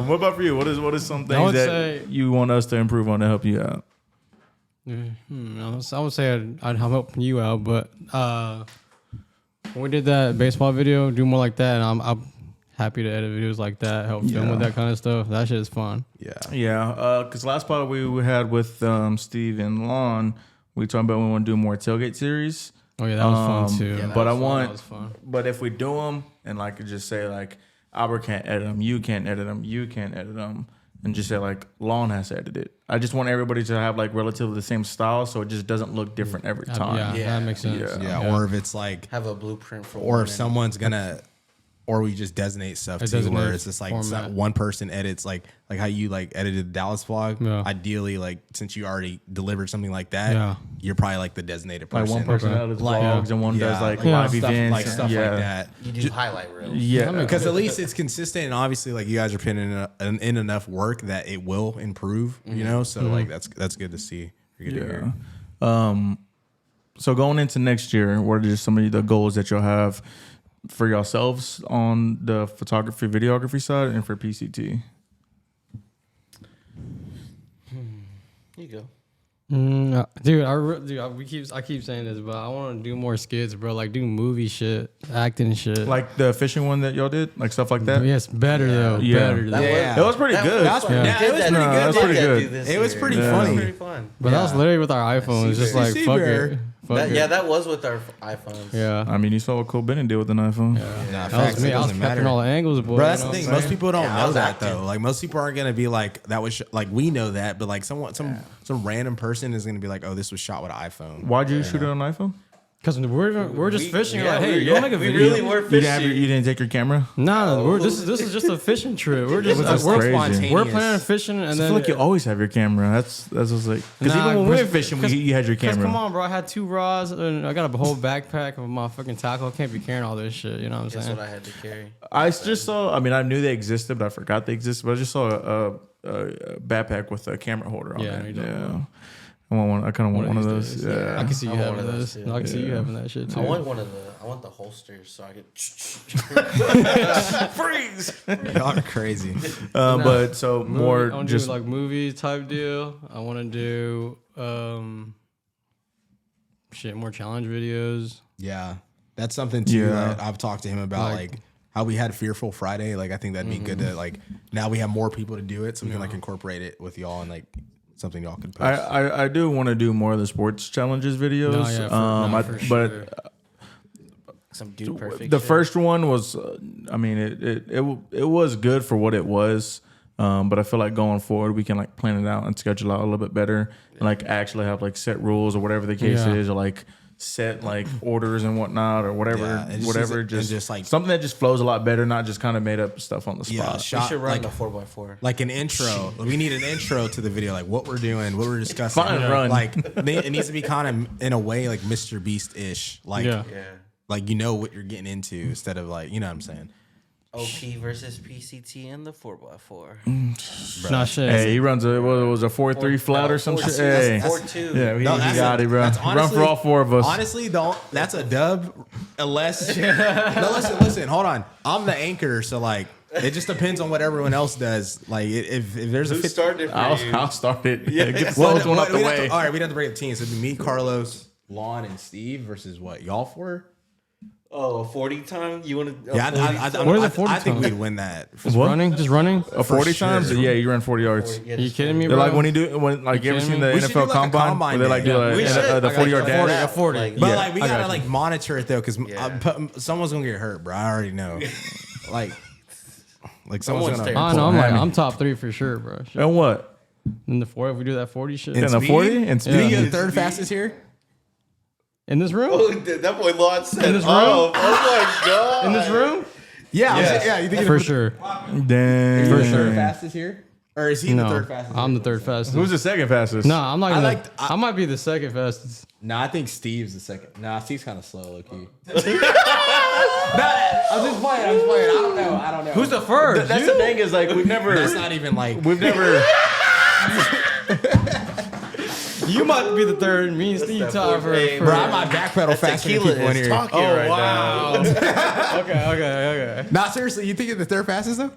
A: What about for you? What is some
C: I
A: things
C: would
A: that
C: say-
A: you want us to improve on to help you out?
C: I would say I'd help you out, but when we did that baseball video, do more like that, and I'm happy to edit videos like that, help film with that kind of stuff. That shit is fun.
A: Yeah, because last part we had with Steve and Lon, we talked about we want to do more tailgate series.
C: Oh yeah, that was fun too.
D: Yeah,
A: But
C: That was fun.
A: but if we do them and like just say like Albert can't edit them, you can't edit them, you can't edit them, and just say like Lon has to edit it. I just want everybody to have like relatively the same style, so it just doesn't look different every time.
C: Yeah, that makes sense.
A: Yeah.
B: or if it's like,
D: Have a blueprint for
B: or
D: one
B: if someone's gonna, or we just designate stuff too,
C: designate
B: where it's just like
C: format.
B: one person edits like how you like edited the Dallas vlog.
C: Yeah.
B: Ideally, like since you already delivered something like that,
C: Yeah.
B: you're probably like the designated
A: Like
B: person.
A: one person edits
B: Like-
A: vlogs and one does like live
B: stuff,
A: events,
B: like stuff
A: yeah.
B: like that.
D: You do highlight reels.
A: Yeah,
B: Because at least it's consistent, and obviously, like you guys are putting in enough work that it will improve. You know, so like that's good to see. Good to hear.
A: So going into next year, what are just some of the goals that you'll have for yourselves on the photography, videography side, and for PCT?
D: Here you go.
C: Dude, I keep saying this, but I want to do more skits, bro. Like do movie shit, acting shit.
A: Like the fishing one that y'all did, like stuff like that.
C: yes, better though.
A: Yeah.
C: Better.
D: That
B: Yeah.
A: It was pretty good.
B: That's
D: Yeah.
B: yeah, it was pretty
A: No,
B: good.
A: that's pretty good.
B: It was pretty
A: Yeah.
B: funny.
D: Pretty fun.
C: But that was literally with our iPhones. Just like fuck
B: Bear.
C: it. Fuck it.
D: Yeah, that was with our iPhones.
C: Yeah.
A: I mean, you saw what Cole Bennett did with an iPhone.
B: Nah,
C: That
B: facts,
C: was me.
B: it
C: I was
B: doesn't
C: pepping
B: matter.
C: all the angles, boy.
B: Bro, that's
C: you
B: the
C: know
B: thing.
C: what I'm
B: Most
C: saying?
B: people don't
D: Yeah, I
B: know
D: was
B: that
D: acting.
B: though. Like most people aren't gonna be like that was like we know that, but like some random person is gonna be like, oh, this was shot with an iPhone.
A: Why'd you shoot it on an iPhone?
C: Because we're just fishing.
D: yeah,
C: Like, hey,
D: we-
C: you want to make a
D: we
C: video?
D: really were
A: You
D: fishing.
A: didn't take your camera.
C: No, we're this is just a fishing trip. We're just
A: That's
C: we're,
A: crazy.
B: spontaneous.
C: we're planning on fishing, and
A: I
C: then
A: feel like you always have your camera. That's what's like. Because
C: Nah,
A: even when we were
C: cause-
A: fishing,
C: cause-
A: you had your
C: Cause
A: camera.
C: come on, bro, I had 2 rods and I got a whole backpack of my fucking tackle. I can't be carrying all this shit. You know what I'm
D: That's
C: saying?
D: what I had to carry.
A: I just saw. I mean, I knew they existed, but I forgot they existed. But I just saw a backpack with a camera holder on
C: Yeah,
A: it.
C: you know.
A: Yeah, I want one. I kind of want one of those.
C: days.
A: Yeah.
C: I can see you
D: I want
C: having
D: one of
C: those.
D: those, too.
C: I can see you having that shit too.
D: I want the holsters so I could.
A: Freeze.
B: Y'all are crazy.
A: But so more
C: I want to
A: just
C: do like movie type deal. I want to do more challenge videos.
B: Yeah, that's something too.
A: Yeah.
B: That I've talked to him about, like how we had Fearful Friday. Like I think that'd be good to like now we have more people to do it, so we can like incorporate it with y'all and like something y'all could post.
A: I do want to do more of the sports challenges videos. But
D: Some dude perfect.
A: the
D: shit.
A: first one was, I mean, it was good for what it was. But I feel like going forward, we can like plan it out and schedule out a little bit better, and like actually have like set rules or whatever the case is, or like set like orders and whatnot or whatever,
B: Yeah, and
A: just
B: like
A: something that just flows a lot better, not just kind of made up stuff on the
B: yeah,
A: spot.
D: We
B: shot
D: should run
B: like
D: the 4x4.
B: like an intro. We need an intro to the video, like what we're doing, what we're discussing.
A: Fine, run.
B: Like it needs to be kind of in a way like Mr. Beast ish, like
C: Yeah.
D: Yeah.
B: like you know what you're getting into instead of like you know what I'm saying.
D: OP versus PCT in the 4x4.
C: Nah, shit.
A: Hey, he runs a what was a 4-3 flat or some shit. Hey,
D: 4-2.
A: yeah, he
B: that's
A: got it, bro.
B: that's
A: Run for
B: honestly-
A: all 4 of us.
B: Honestly, that's a dub. Unless no, listen, hold on. I'm the anchor, so like it just depends on what everyone else does. Like if there's a
D: Who
B: 50,
D: started for you?
A: I'll start it. Yeah, get the
B: Well,
A: slowest one out the
B: we'd have
A: way.
B: to- all right, we'd have to break up teams. So it'd be me, Carlos, Lon, and Steve versus what y'all 4?
D: Oh, a 40 time? You want to?
B: Yeah,
C: What is a 40
B: I think
C: time?
B: we'd win that.
C: Just running.
A: A 40
B: sure.
A: times? Yeah, you ran 40 yards.
C: Are you kidding me,
A: They're
C: bro?
A: like when you ever seen the
B: We should do
A: NFL
B: like a
A: combine,
B: combine
A: where they like
B: day.
A: do
B: Yeah,
D: we should.
A: the 40 yard
D: I got
A: dash.
C: 40.
D: Like,
B: But
A: Yeah,
B: like we
A: I
B: gotta
A: got you.
B: like monitor it though, because
D: Yeah.
B: someone's gonna get hurt, bro. I already know. like someone's
D: Someone's
B: gonna.
C: I know.
A: Hammy.
C: I'm top 3 for sure, bro. Shit.
A: And what?
C: In the 4, if we do that 40 shit
A: In the
B: speed?
A: 40 and
B: You think
A: speed?
B: you're the third fastest here?
C: in this room.
D: Oh, that boy Lon said,
C: In this room?
D: oh my God.
C: In this room,
B: Yeah,
D: Yes.
B: yeah. You think
C: for sure.
A: Damn.
C: For sure.
B: fastest here? Or is he
C: No,
B: the third fastest?
C: I'm the third fastest.
A: Who's the second fastest?
C: No, I'm not.
B: I
C: Even
B: like-
C: I might be the second fastest.
B: Nah, I think Steve's the second. Nah, Steve's kind of slow, low key.
C: I'm just playing. I don't know.
A: Who's the first? That's the thing is like we've never.
B: That's not even like.
A: We've never.
C: You might be the third. Me and Steve tied for.
B: Bro, I might backpedal faster than people in here.
D: Talking right now.
C: Okay.
B: Nah, seriously, you think you're the third fastest though?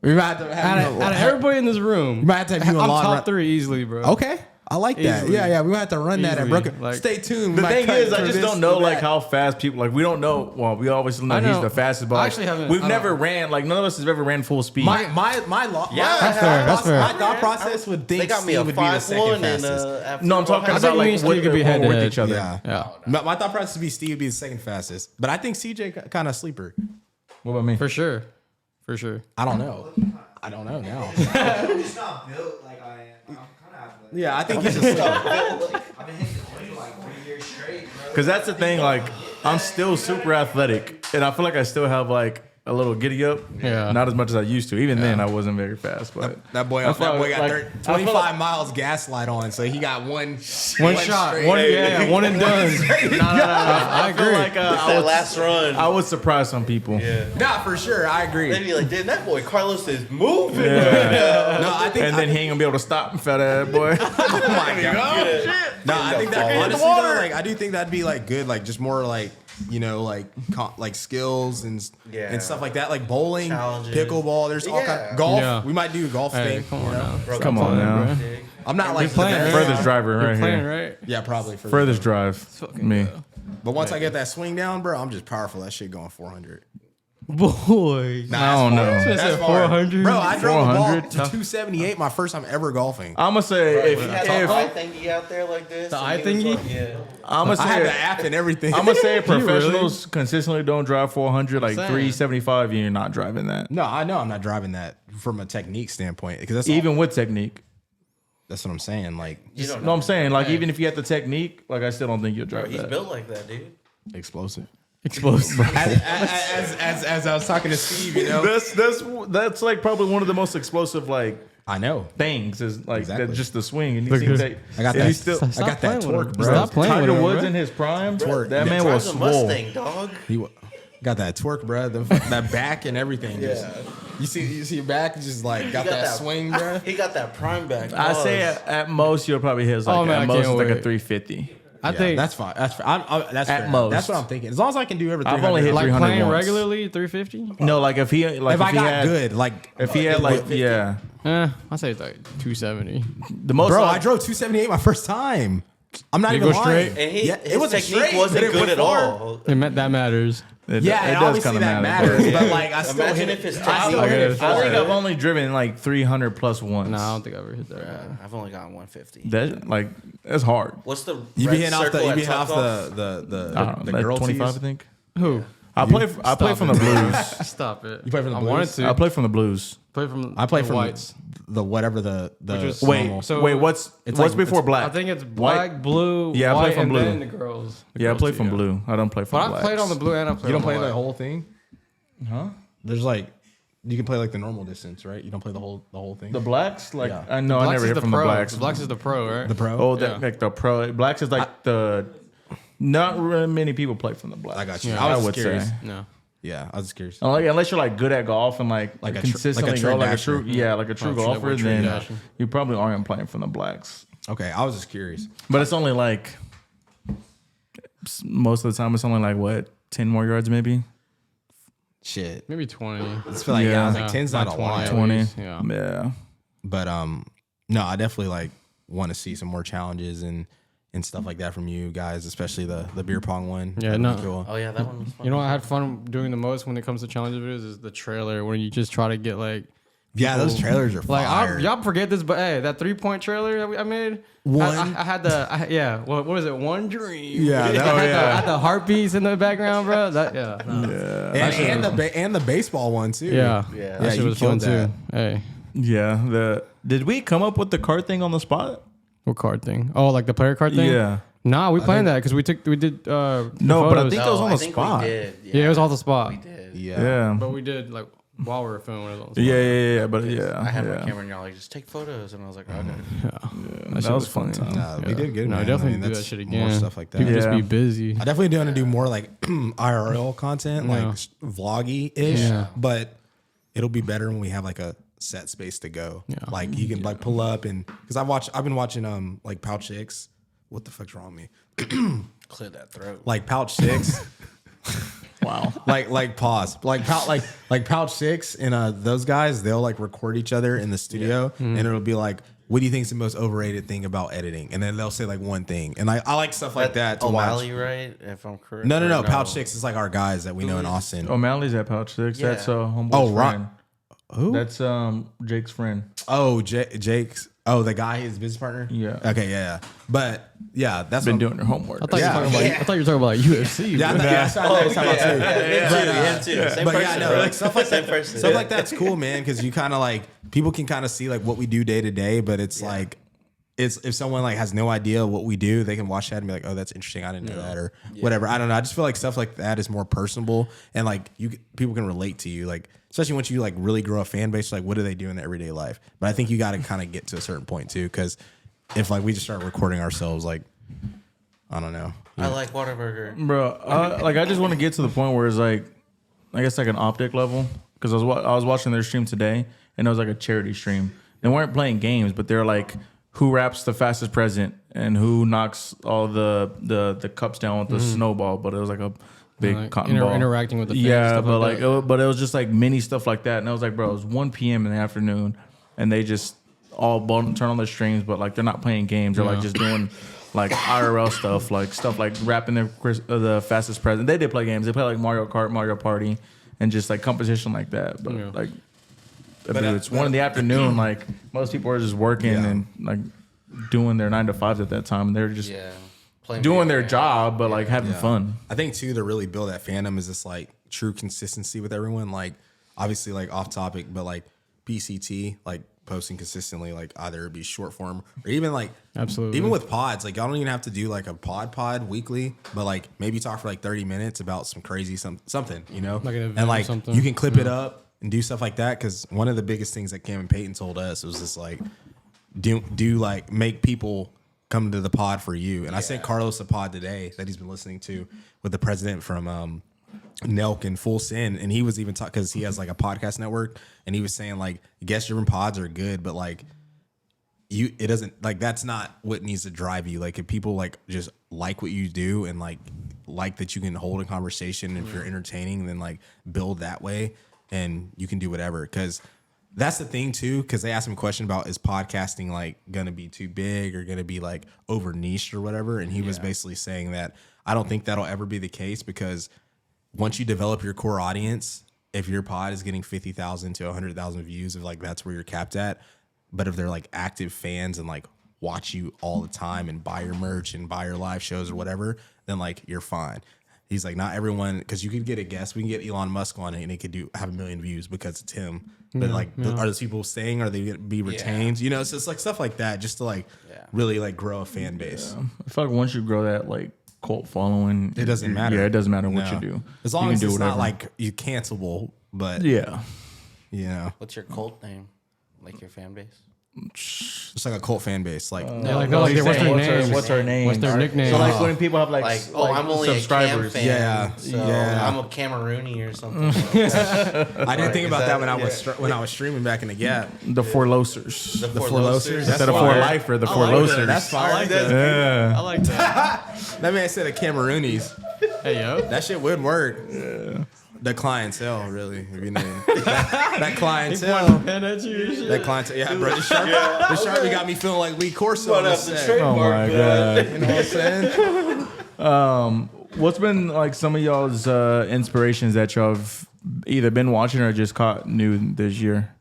B: We might have to have
C: Out of everybody in this room,
B: you might have to have you
C: I'm
B: a long
C: top
B: run.
C: 3 easily, bro.
B: Okay, I like that.
C: Easily.
B: Yeah, we might have to run that at
C: Easily.
B: Brooklyn.
C: Like-
B: Stay tuned. We
A: The
B: might
A: thing
B: cut
A: is, I
B: through
A: just
B: this,
A: don't know
B: through
A: like
B: that.
A: how fast people like. We don't know. Well, we always know
C: I
A: he's
C: know.
A: the fastest, but
C: I
A: like,
C: actually haven't-
A: we've
C: I
A: never
C: don't-
A: ran. Like none of us has ever ran full speed.
B: My
C: That's fair.
B: My thought process would think
D: They got me
B: Steve
D: a
B: would be the second
D: 5-1 and
B: fastest.
A: no, I'm talking
C: I
A: about
C: think me
A: like
C: and Steve could be head to
A: with
C: head.
A: each other.
B: Yeah.
C: Yeah,
B: My thought process would be Steve would be the second fastest, but I think CJ kind of sleeper.
A: What about me?
C: for sure.
B: I don't know. I don't know now.
E: I'm just not built like I am. I'm kind of athletic.
B: Yeah, I think he's a sleeper.
E: I've been hitting the gym like 3 years straight, bro.
A: Because that's the thing. Like I'm still super athletic, and I feel like I still have like a little giddy up.
C: Yeah.
A: Not as much as I used to. Even then, I wasn't very fast. But
B: That boy
A: I feel
B: got
A: like- I feel
B: 25
A: like-
B: miles gaslight on, so he got one
C: One shot.
B: straight.
C: One and done. No. I
A: feel
C: agree.
A: like
D: That last run.
A: I would surprise some people.
B: Nah, for sure, I agree.
D: They'd be like, damn, that boy Carlos is moving.
B: No, I think
A: And then he ain't gonna be able to stop, fat ass boy.
B: oh my god. No, I think that
D: ball.
B: honestly though, like I do think that'd be like good, like just more like like skills and stuff like that, like bowling,
D: Challenges.
B: pickleball. There's all
D: Yeah.
B: kind golf.
C: Yeah.
B: We might do a golf
C: Hey,
B: thing.
C: come on now.
D: Bro,
A: Come on now.
C: bro.
B: I'm not like
C: playing,
B: the best.
C: right?
A: Furthest driver
C: You're
A: right
C: playing,
A: here.
C: right?
B: Yeah, probably for
A: Furthest drive. Me.
B: But once I get that swing down, bro, I'm just powerful. That shit going 400.
C: Boy.
A: I don't know.
C: That's
B: That's
C: at
B: far.
C: 400.
B: Bro, I drove the ball
A: 400?
B: to 278 my first time ever golfing.
A: I'm gonna say
D: He has a eye thingy out there like this.
C: The
D: and
C: eye
D: he was
C: thingy?
D: like, yeah.
A: I'm gonna
B: I had the
A: say
B: app and everything.
A: I'm gonna say
C: you really?
A: professionals consistently don't drive 400, like
C: saying.
A: 375. You're not driving that,
B: No, I know I'm not driving that from a technique standpoint because that's
A: even with technique.
B: that's what I'm saying. Like
D: You don't
A: No, I'm saying like even if you had the technique, like I still don't think you'll drive
D: He's
A: that.
D: built like that, dude.
B: explosive.
C: Explosive.
B: As I was talking to Steve, you know,
A: That's like probably one of the most explosive like
B: I know.
A: things is like
B: Exactly.
A: that, just the swing. And
C: Look,
A: he seems like
B: I got
A: and
B: that.
A: he's still
C: Stop
B: I got that
C: playing with
B: torque,
C: him.
B: bro.
C: Stop playing with
A: Tiger
C: him,
A: Woods
C: bro.
A: in his prime.
B: Twerk.
A: That man
D: Drives
A: was
D: a
A: swole.
D: Mustang, dog.
B: He got that twerk, bro. That back and everything.
D: Yeah.
B: You see your back just like got
D: got
B: that
D: that-
B: swing, bro.
D: He got that prime back.
A: I say at most you'll probably hit like
C: Oh, man,
A: at
C: I
A: most
C: can't
A: it's like a
C: wait.
A: 350.
C: I think
B: that's fine. That's that's
A: At
B: fair.
A: most.
B: That's what I'm thinking. As long as I can do everything.
A: I've only hit
C: like
A: 300
C: playing
A: once.
C: regularly 350.
A: No, like if he like
B: if I
A: he
B: got
A: had
B: good, like
A: if he had like yeah
C: I say it's like 270.
A: the most
B: bro, I drove 278 my first time. I'm not
C: You
B: even
C: go
B: lying.
C: straight?
D: And he,
B: Yeah,
D: his technique wasn't good at all.
C: That matters.
B: Yeah, and obviously
A: kinda
B: that matters. But like, I still
D: Imagine
B: hit
D: if
B: it.
D: his
B: I still
D: technique-
B: hit it.
A: I think
B: far.
A: I've only driven like 300 plus once.
C: No, I don't think I ever hit that.
D: I've only gotten 150.
A: That like that's hard.
D: What's the
B: You
D: red
B: be hitting off
D: circle
B: the
D: at
B: the
A: I don't know, like
B: girl
A: 25, I
B: tees?
A: think.
C: Who?
A: I play from the Blues.
C: Stop it.
B: You play from the
C: I
B: Blues?
C: wanted to.
A: I play from the Blues.
C: play from.
B: I play
C: the
B: from
C: whites.
B: the whatever the
C: is-
B: normal.
C: So-
A: Wait, what's
B: It's
A: what's
B: like-
A: before
B: it's-
A: black?
C: I think it's black,
A: White?
C: blue,
A: Yeah, I play
C: white,
A: from
C: and
A: blue.
C: then the girls. The
A: Yeah, I
C: girls
A: play
C: too,
A: from
C: yeah.
A: blue. I don't play from
C: But
A: black.
C: I played on the blue and I played
B: You don't
C: on
B: play
C: the
B: the
C: white.
B: whole thing.
A: Huh?
B: There's like you can play like the normal distance, right? You don't play the whole thing.
A: The blacks, like
B: Yeah.
A: I know I
C: Blacks
A: never
C: is
A: hit
C: the
A: from
C: pro.
A: the blacks.
C: The blacks is the pro, right?
B: the pro.
A: Oh, that
C: Yeah.
A: like the pro. Blacks is like not really many people play from the blacks.
B: I got you.
C: Yeah,
B: I
A: I
B: was
A: would
B: curious.
A: say.
C: No.
B: Yeah, I was curious.
A: Like, unless you're like good at golf and like
B: Like a
A: consistently
B: Trey
A: go like a
B: Dasher.
A: true like a true
C: Trey-
A: golfer,
C: Trey
A: then
C: Dasher.
A: you probably aren't playing from the blacks.
B: Okay, I was just curious.
A: But it's only like most of the time it's only like what 10 more yards maybe.
B: Shit,
C: Maybe 20.
B: it's feel like yeah, I was like
C: Yeah,
B: 10's not a
C: 20.
B: lot.
C: At
A: 20.
C: least, yeah.
A: Yeah.
B: But no, I definitely like want to see some more challenges and stuff like that from you guys, especially the beer pong one.
C: Yeah,
B: That'd
C: no.
B: be cool.
D: Oh yeah, that one was fun.
C: You know what I had fun doing the most when it comes to challenge videos is the trailer when you just try to get like
B: Yeah, those trailers are
C: like
B: fire.
C: y'all forget this, but hey, that 3-point trailer that I made.
B: One-
C: I had the yeah. What was it? One dream.
B: Yeah, that-
C: I
A: yeah.
C: had the heartbeats in the background, bro. That yeah. No.
B: and the baseball one too.
C: Yeah,
D: Yeah.
C: that
B: Yeah,
C: shit
B: you
C: was fun
B: killed that.
C: too. Hey,
A: Yeah. Did we come up with the card thing on the spot?
C: what card thing? Oh, like the player card thing?
A: Yeah.
C: Nah, we planned that because we did.
A: No, but I
C: photos.
A: think it was on
D: I
A: the
D: think
A: spot.
D: We did.
C: Yeah, it was off the spot.
D: We did.
B: Yeah.
A: Yeah.
C: But we did like while we were filming it.
A: Yeah. But yeah,
D: I had
A: yeah.
D: my camera and y'all like just take photos, and I was like, okay.
A: That was fun.
B: Nah, we did good.
C: No,
B: man.
C: definitely
B: I mean,
C: do that
B: that's
C: shit
B: more
C: again.
B: stuff like that.
C: People just
A: Yeah.
C: be busy.
B: I definitely do want to do more like IRL content,
C: Yeah.
B: like vloggy ish.
C: Yeah.
B: But it'll be better when we have like a set space to go.
C: Yeah.
B: Like you can like pull up and because I've been watching like Pouch Six. What the fuck's wrong with me?
D: Clear that throat.
B: Like Pouch Six.
A: Wow.
B: like pause. Like Pouch Six and those guys, they'll like record each other in the studio and it'll be like, what do you think is the most overrated thing about editing? And then they'll say like one thing. And I like stuff like that to watch.
D: O'Malley, right? If I'm correct.
B: No.
D: Or
B: Pouch Six is like our guys that we know in Austin.
A: O'Malley's at Pouch Six.
D: Yeah.
A: That's homeboy's
B: Oh, right.
A: friend.
B: Who?
A: That's Jake's friend.
B: Oh, Jake's. Oh, the guy, his business partner.
A: Yeah.
B: Okay, yeah. But yeah, that's
A: Been
B: what I'm-
A: doing their homework.
C: I thought,
B: Yeah.
C: you were talking about, I thought you were talking about like UFC.
B: Yeah,
C: bro.
B: that's what I was talking about too.
D: Him too. Same
B: But
D: person,
B: yeah, no,
D: bro.
B: like stuff like
D: Same
B: that.
D: person.
B: Stuff like that's cool, man, because you kind of like people can kind of see like what we do day to day, but it's like it's if someone like has no idea what we do, they can watch that and be like, oh, that's interesting. I didn't know that or whatever. I don't know. I just feel like stuff like that is more personable and like people can relate to you, like especially once you like really grow a fan base. Like, what do they do in their everyday life? But I think you got to kind of get to a certain point too, because if like we just start recording ourselves, like I don't know.
D: I like Whataburger.
A: Bro, I just want to get to the point where it's like, I guess like an optic level. Because I was watching their stream today, and it was like a charity stream. They weren't playing games, but they're like, who wraps the fastest present and who knocks all the cups down with the snowball. But it was like a big
C: Like
A: cotton ball.
C: interacting with the fans,
A: yeah,
C: stuff
A: but
C: like
A: like, but it was just like mini stuff like that. And I was like, bro, it was 1 p.m. in the afternoon, and they just all turn on their streams, but like they're not playing games. They're like just doing like IRL stuff like wrapping the fastest present. They did play games. They play like Mario Kart, Mario Party, and just like competition like that. But like, dude, it's 1 in the afternoon. Like most people are just working and like doing their 9 to 5s at that time. And they're just
D: Playing
A: doing
D: video
A: their
D: games.
A: job, but like having fun.
B: I think too to really build that fandom is this like true consistency with everyone. Like obviously like off topic, but like BCT, like posting consistently, like either it be short form or even like
C: Absolutely.
B: even with pods, like y'all don't even have to do like a pod weekly, but like maybe talk for like 30 minutes about some crazy something, you know,
C: Like an event
B: and
C: or
B: like
C: something.
B: you can clip it up and do stuff like that. Because one of the biggest things that Cam and Peyton told us was just like do like make people come to the pod for you. And I sent Carlos a pod today that he's been listening to with the president from Nelk and Full Sin, and he was even talking because he has like a podcast network, and he was saying like guest driven pods are good, but like it doesn't like that's not what needs to drive you. Like if people like just like what you do and like that you can hold a conversation, and if you're entertaining, then like build that way and you can do whatever. Because that's the thing too, because they asked him a question about is podcasting like gonna be too big or gonna be like over niched or whatever, and he was basically saying that I don't think that'll ever be the case, because once you develop your core audience, if your pod is getting 50,000 to 100,000 views, if like that's where you're capped at, but if they're like active fans and like watch you all the time and buy your merch and buy your live shows or whatever, then like you're fine. He's like, not everyone, because you could get a guest. We can get Elon Musk on it, and it could have 1 million views because it's him. But like, are those people staying? Are they going to be retained? You know, so it's like stuff like that, just to like really like grow a fan base.
A: I feel like once you grow that like cult following,
B: It doesn't matter.
A: Yeah, it doesn't matter what
B: No.
A: you do.
B: As long
A: you
B: as
A: can do
B: it's
A: whatever.
B: not like you cancelable, but
A: Yeah.
B: you know,
D: What's your cult name? Like your fan base?
B: it's like a cult fan base. Like
C: Like,
A: No,
C: like,
A: he's
C: what's
A: saying
C: their names?
A: what's her name?
C: What's their nickname?
A: So like when people have like
D: I'm only
A: subscribers.
D: a Cam fan.
B: Yeah,
D: So
B: yeah.
D: I'm a Camerooni or something.
B: I didn't think
D: Is
B: about that
D: that-
B: when I was streaming back in the Gap.
A: The Four Losers.
D: The
B: Four Losers?
A: Instead of Four Lifer, the Four Losers.
B: That's fire.
C: I like that.
A: Yeah.
C: I like that.
B: That man said a Cameroonies.
C: Hey, yo.
B: That shit would work. The clientele, really. If you name that clientele.
C: Pen at you and shit.
B: That clientele. Yeah, bro. The Sharpie got me feeling like Lee Corso on the set.
A: Oh my god.
B: You know what I'm saying?
A: What's been like some of y'all's inspirations that y'all have either been watching or just caught new this year?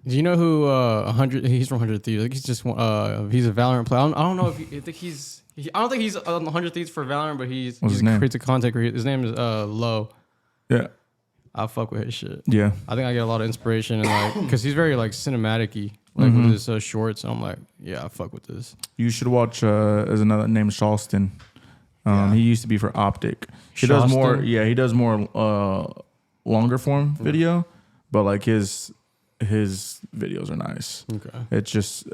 C: Do you know who 100? He's from 100 Thieves. Like he's just he's a Valorant player. I don't know if I think he's. I don't think he's on 100 Thieves for Valorant, but he
A: What's his name?
C: creates a content creator. His name is Low.
A: Yeah.
C: I fuck with his shit.
A: Yeah.
C: I think I get a lot of inspiration and like because he's very like cinematic-y, like with his shorts. And I'm like, yeah, I fuck with this.
A: You should watch there's another named Charleston. He used to be for Optic. He does more
C: Charleston?
A: he does more longer form video, but like his videos are nice.
C: Okay.
A: It's just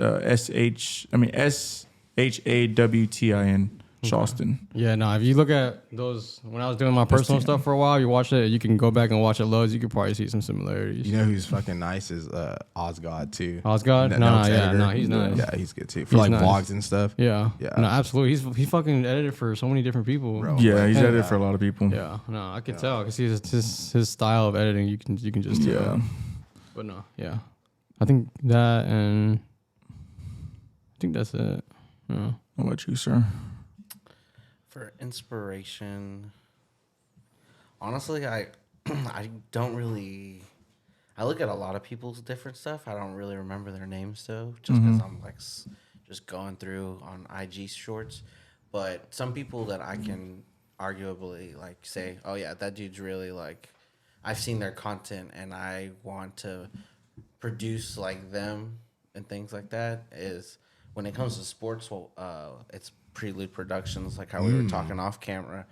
A: SHAWTIN Shawston.
C: Yeah, no. If you look at those, when I was doing my personal stuff for a while, you watch it. You can go back and watch it loads. You could probably see some similarities.
B: You know who's fucking nice is Osgod too.
C: Osgod? No, he's nice.
B: Yeah, he's good too for like
C: nice.
B: vlogs and stuff.
C: Yeah,
B: Yeah.
C: no, absolutely. He's fucking edited for so many different people.
B: Bro.
A: Yeah, he's
C: Yeah.
A: edited for a lot of people.
C: Yeah, no, I can tell because his style of editing. You can just tell.
A: Yeah.
C: But no, yeah, I think that and I think that's it. Yeah.
A: What about you, sir?
D: For inspiration, honestly, I don't really. I look at a lot of people's different stuff. I don't really remember their names though, just because I'm like just going through on IG shorts. But some people that I can arguably like say, oh yeah, that dude's really like. I've seen their content and I want to produce like them and things like that. Is when it comes to sports, it's Prelude Productions, like how we were talking off camera.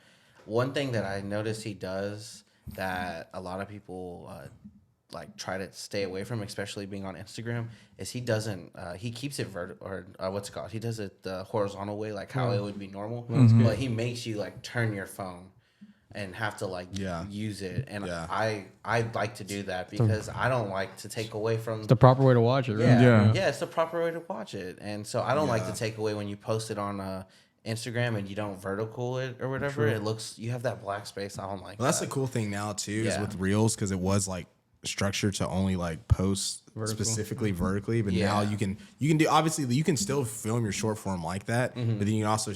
D: One thing that I noticed he does that a lot of people like try to stay away from, especially being on Instagram, is he doesn't he keeps it what's it called? He does it the horizontal way, like how it would be normal, but he makes you like turn your phone and have to like use it, and I like to do that because I don't like to take away from
C: The proper way to watch it, right?
A: Yeah.
D: it's the proper way to watch it, and so I don't like to take away when you post it on Instagram and you don't vertical it or whatever. It looks, you have that black space. I don't like.
B: Well, that's the cool thing now too is
D: Yeah.
B: with Reels, because it was like structured to only like post specifically vertically, but now you can do, obviously you can still film your short form like that, but then you can also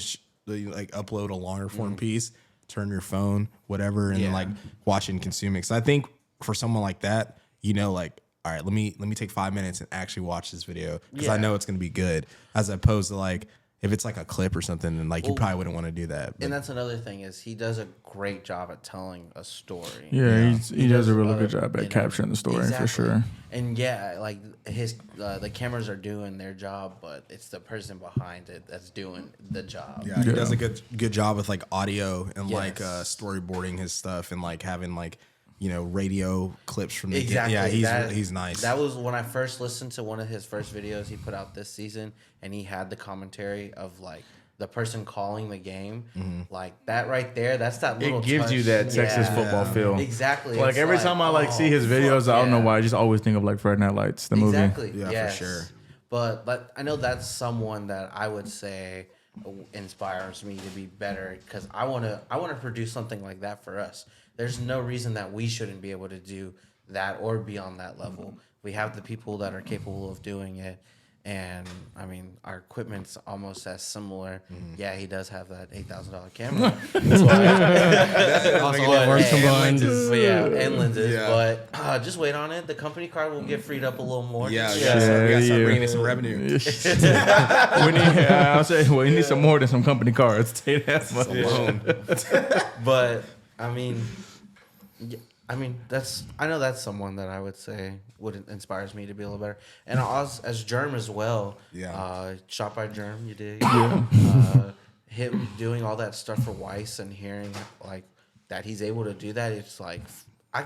B: like upload a longer form piece, turn your phone, whatever, and like watch it and consume it. So I think for someone like that, you know, like, all right, let me take 5 minutes and actually watch this video because I know it's gonna be good, as opposed to like if it's like a clip or something, then like you probably wouldn't want to do that. But
D: And that's another thing is he does a great job at telling a story.
A: Yeah, he does a really good job at capturing the story for sure.
D: And like his the cameras are doing their job, but it's the person behind it that's doing the job.
B: yeah, he does a good job with like audio and
D: Yes.
B: like storyboarding his stuff and like having like, you know, radio clips from the
D: Exactly.
B: Yeah, he's nice.
D: That was when I first listened to one of his first videos he put out this season, and he had the commentary of like the person calling the game, like that right there. That's that little.
A: It gives
D: touch.
A: you that Texas football feel.
D: Exactly.
A: Like
D: It's
A: every time I like see his videos, I don't know why I just always think of like Friday Night Lights, the movie.
D: Exactly.
B: Yeah,
D: yes.
B: for sure.
D: But I know that's someone that I would say inspires me to be better, because I want to produce something like that for us. There's no reason that we shouldn't be able to do that or be on that level. We have the people that are capable of doing it. And I mean, our equipment's almost as similar. Yeah, he does have that $8,000 camera.
C: Also, all the work combined.
D: And lenses. But just wait on it. The company card will get freed up a little more.
B: we gotta start bringing in some revenue.
A: We need some more than some company cards. Take that much alone.
D: But I mean, I know that's someone that I would say would inspires me to be a little better. And as Germ as well.
B: Yeah.
D: Shot by Germ, you did.
A: Yeah.
D: Him doing all that stuff for Weiss and hearing like that he's able to do that. It's like I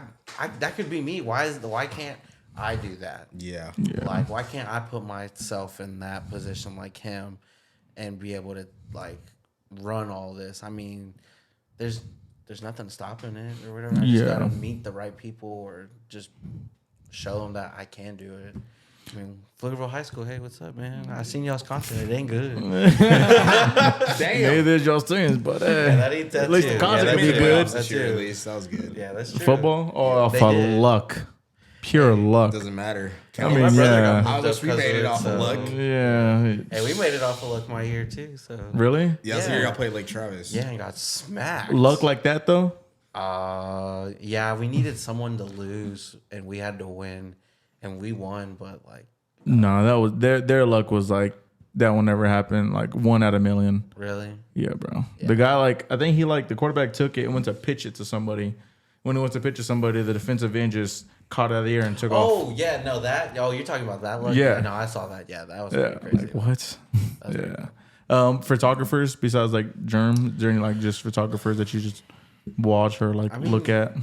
D: that could be me. Why can't I do that?
B: Yeah.
D: Like, why can't I put myself in that position like him and be able to like run all this? I mean, there's nothing stopping it or whatever. I just gotta meet the right people or just show them that I can do it. I mean, Pflugerville High School, hey, what's up, man? I seen y'all's content. It ain't good.
A: Maybe there's y'all's things, but
D: that ain't that
A: at least
D: too.
A: the content
D: Yeah,
A: could be
D: that's
A: good.
D: it.
B: This year at least, that was good.
D: Yeah, that's true.
A: Football? Oh,
D: They
A: for
D: did.
A: luck. Pure luck.
B: Doesn't matter.
A: I
D: My
A: mean,
D: brother got
A: yeah.
D: moved
B: I
D: up
B: wish we
D: 'cause
B: made it
D: it,
B: off of
D: so-
B: luck.
A: Yeah.
D: Hey, we made it off of luck my year too. So
A: Really?
B: Yeah, that's the year y'all played Lake Travis.
D: yeah, and got smacked.
A: Luck like that, though?
D: Yeah, we needed someone to lose and we had to win, and we won. But like,
A: No, that was their luck was like that one never happened. Like 1 out of a million.
D: really,
A: Yeah, bro. The guy I think the quarterback took it and went to pitch it to somebody. When he went to pitch it to somebody, the defensive end just caught it out of the air and took off.
D: oh yeah, no that. Oh, you're talking about that luck?
A: Yeah.
D: No, I saw that. Yeah, that was
A: Yeah,
D: pretty crazy.
A: like what? Yeah. Photographers besides like Germ, is there any like just photographers that you just watch or like look at?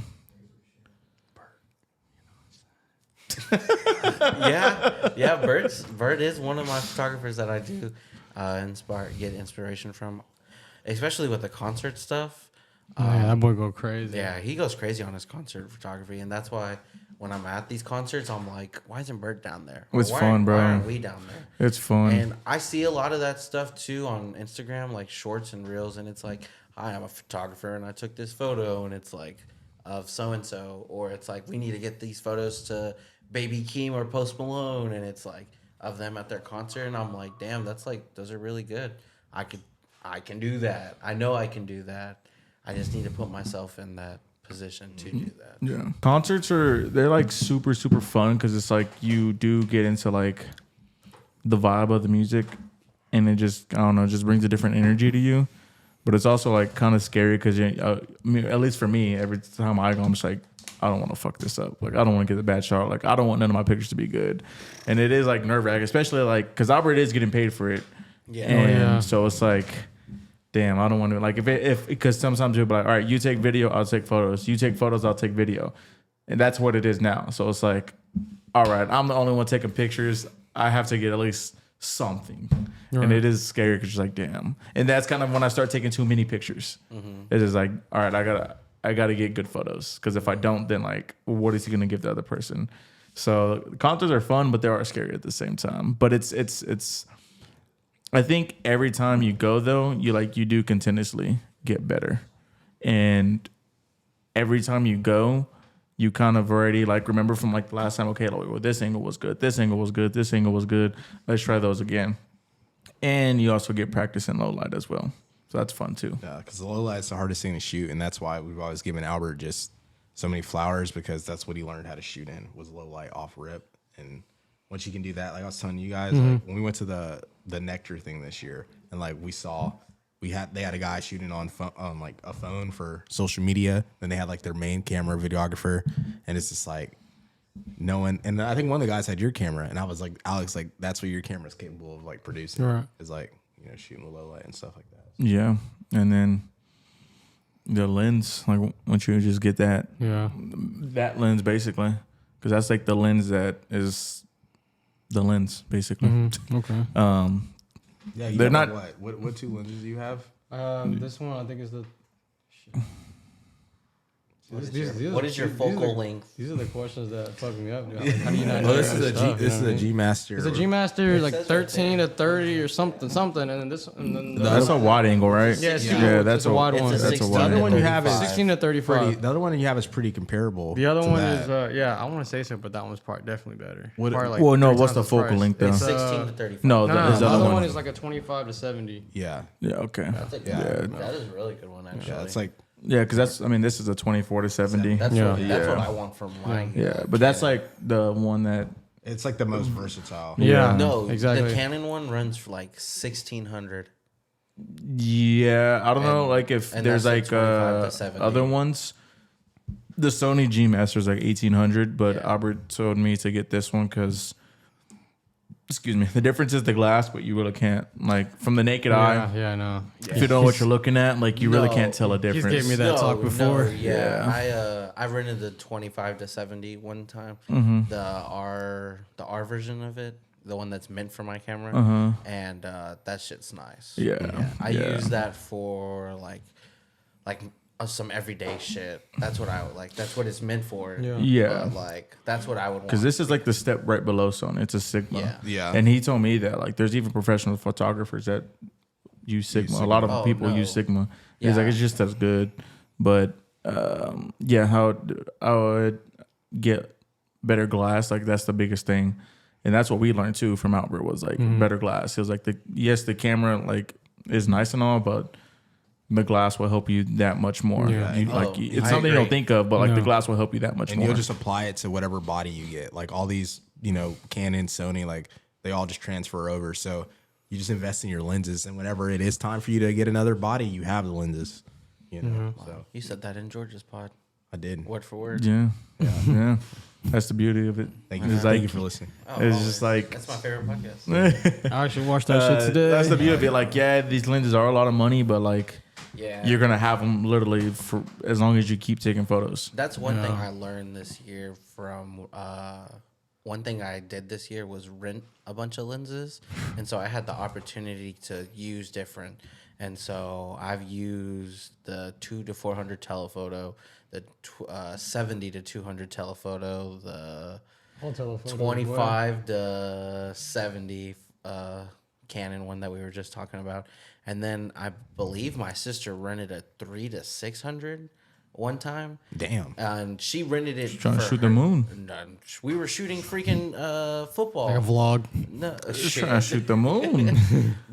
D: Yeah. Bert is one of my photographers that I do get inspiration from, especially with the concert stuff.
C: Man, that boy go crazy.
D: Yeah, he goes crazy on his concert photography, and that's why when I'm at these concerts, I'm like, why isn't Bert down there?
A: It's fun, bro.
D: Why aren't we down there?
A: It's fun.
D: And I see a lot of that stuff too on Instagram, like shorts and reels, and it's like, hi, I'm a photographer, and I took this photo, and it's like of so and so, or it's like we need to get these photos to Baby Keem or Post Malone, and it's like of them at their concert, and I'm like, damn, that's like those are really good. I can do that. I know I can do that. I just need to put myself in that position to do that.
A: Yeah, concerts they're like super super fun because it's like you do get into like the vibe of the music, and it just I don't know, just brings a different energy to you. But it's also like kind of scary because at least for me, every time I go, I'm just like, I don't want to fuck this up. Like I don't want to get a bad shot. Like I don't want none of my pictures to be good, and it is like nerve wracking, especially like because Albert is getting paid for it.
D: Yeah.
A: And so it's like, damn, I don't want to like if because sometimes you'll be like, all right, you take video, I'll take photos. You take photos, I'll take video, and that's what it is now. So it's like, all right, I'm the only one taking pictures. I have to get at least something, and it is scary because you're like, damn. And that's kind of when I start taking too many pictures. It is like, all right, I gotta get good photos because if I don't, then like, what is he gonna give the other person? So concerts are fun, but they are scary at the same time. But it's. I think every time you go though, you do continuously get better, and every time you go, you kind of already like remember from like the last time. Okay, well, this angle was good. This angle was good. This angle was good. Let's try those again. And you also get practice in low light as well, so that's fun too.
B: Yeah, because the low light is the hardest thing to shoot, and that's why we've always given Albert just so many flowers because that's what he learned how to shoot in was low light off rip. And once you can do that, like I was telling you guys, like when we went to the Nectar thing this year, and like they had a guy shooting on like a phone for social media. Then they had like their main camera videographer, and it's just like no one. And I think one of the guys had your camera, and I was like, Alex, like that's what your camera is capable of like producing.
C: Right.
B: Is like shooting with low light and stuff like that.
A: Yeah, and then the lens, like once you just get that lens basically, because that's like the lens that is the lens basically.
C: Okay.
B: Yeah,
A: they're not.
B: What two lenses do you have?
C: This one I think is the.
D: What is your focal length?
C: These are the questions that fuck me up. Dude. Like, how do you not know
B: This is
C: this
B: a
C: stuff,
B: This is
C: you know
B: a
C: what I
B: G
C: mean?
B: Master.
C: It's a G Master, like
D: says
C: 13 to 30 or something, and then this, and then
A: That's a wide angle, right?
C: Yeah, it's
A: that's
C: a wide
D: it's
C: one.
D: a
A: That's a
D: 16
A: wide
B: The other
A: angle.
B: one you have is
C: 16 to 35.
B: The other one you have is pretty comparable.
C: The other
B: to
C: one
B: that.
C: is I want to say so, but that one's definitely better.
B: What-
C: Probably like
A: Well, no,
C: 3
A: what's
C: times
A: the focal
C: price.
A: length, though?
C: It's,
D: 16 to 35.
A: No,
C: No,
A: there's
C: the
A: the
C: other
A: other
C: one
A: one.
C: is like a 25 to 70.
B: Yeah,
A: Yeah, okay.
D: That's a good
B: Yeah.
D: one. That is a really good one, actually.
B: yeah. It's like
A: Yeah, because this is a 24 to 70.
D: That's
C: Yeah.
D: what I want from mine.
A: Yeah, but that's like the one that.
B: it's like the most versatile.
C: Yeah,
D: No,
C: exactly.
D: the Canon one runs for like 1600.
A: Yeah, I don't know, like if
D: and
A: there's
D: that's
A: like
D: like 25 to 70.
A: other ones. The Sony G Master is like 1800, but
D: Yeah.
A: Albert told me to get this one because, excuse me, the difference is the glass, but you really can't like from the naked eye.
C: Yeah, I know.
A: If you don't know what you're looking at, like you really
D: No.
A: can't tell a difference.
C: gave me that talk before.
D: I rented the 25 to 70 one time. The R version of it, the one that's meant for my camera, and that shit's nice.
A: Yeah.
D: I
A: Yeah.
D: use that for like some everyday shit. That's what I would like. That's what it's meant for.
C: Yeah.
A: Yeah.
D: But, like that's what I would want.
A: Because this is like the step right below Sony. It's a Sigma.
D: Yeah.
B: Yeah.
A: And he told me that like there's even professional photographers that use Sigma. A lot of
D: Oh,
A: people
D: no.
A: use Sigma. He's
D: Yeah.
A: like it's just as good, but how I would get better glass. Like that's the biggest thing, and that's what we learned too from Albert was like better glass. He was like the camera like is nice and all, but the glass will help you that much more.
C: Yeah.
A: It's
D: I
A: something you
D: agree.
A: don't think of, but like
C: No.
A: the glass will help you that much
B: And
A: more.
B: you'll just apply it to whatever body you get. Like all these, Canon, Sony, like they all just transfer over. So you just invest in your lenses, and whenever it is time for you to get another body, you have the lenses. So
D: You said that in George's pod,
B: I did.
D: word for word.
A: yeah. That's the beauty of it.
B: Thank you.
A: It's
B: Thank
A: like
B: you for listening.
D: Oh,
A: it's
D: always.
A: just like
D: That's my favorite podcast.
C: I actually watched that shit today.
A: that's the beauty of it. Like, yeah, these lenses are a lot of money, but like
D: Yeah,
A: you're gonna have them literally for as long as you keep taking photos.
D: That's one thing I learned this year from one thing I did this year was rent a bunch of lenses, and so I had the opportunity to use different. And so I've used the 2 to 400 telephoto, the 70 to 200 telephoto, the 25 to 70 Canon one that we were just talking about, and then I believe my sister rented a 3 to 600 one time.
B: Damn.
D: And she rented it.
A: Trying to shoot the moon.
D: And we were shooting freaking football.
C: Like a vlog.
D: No,
A: Just trying to shoot the moon.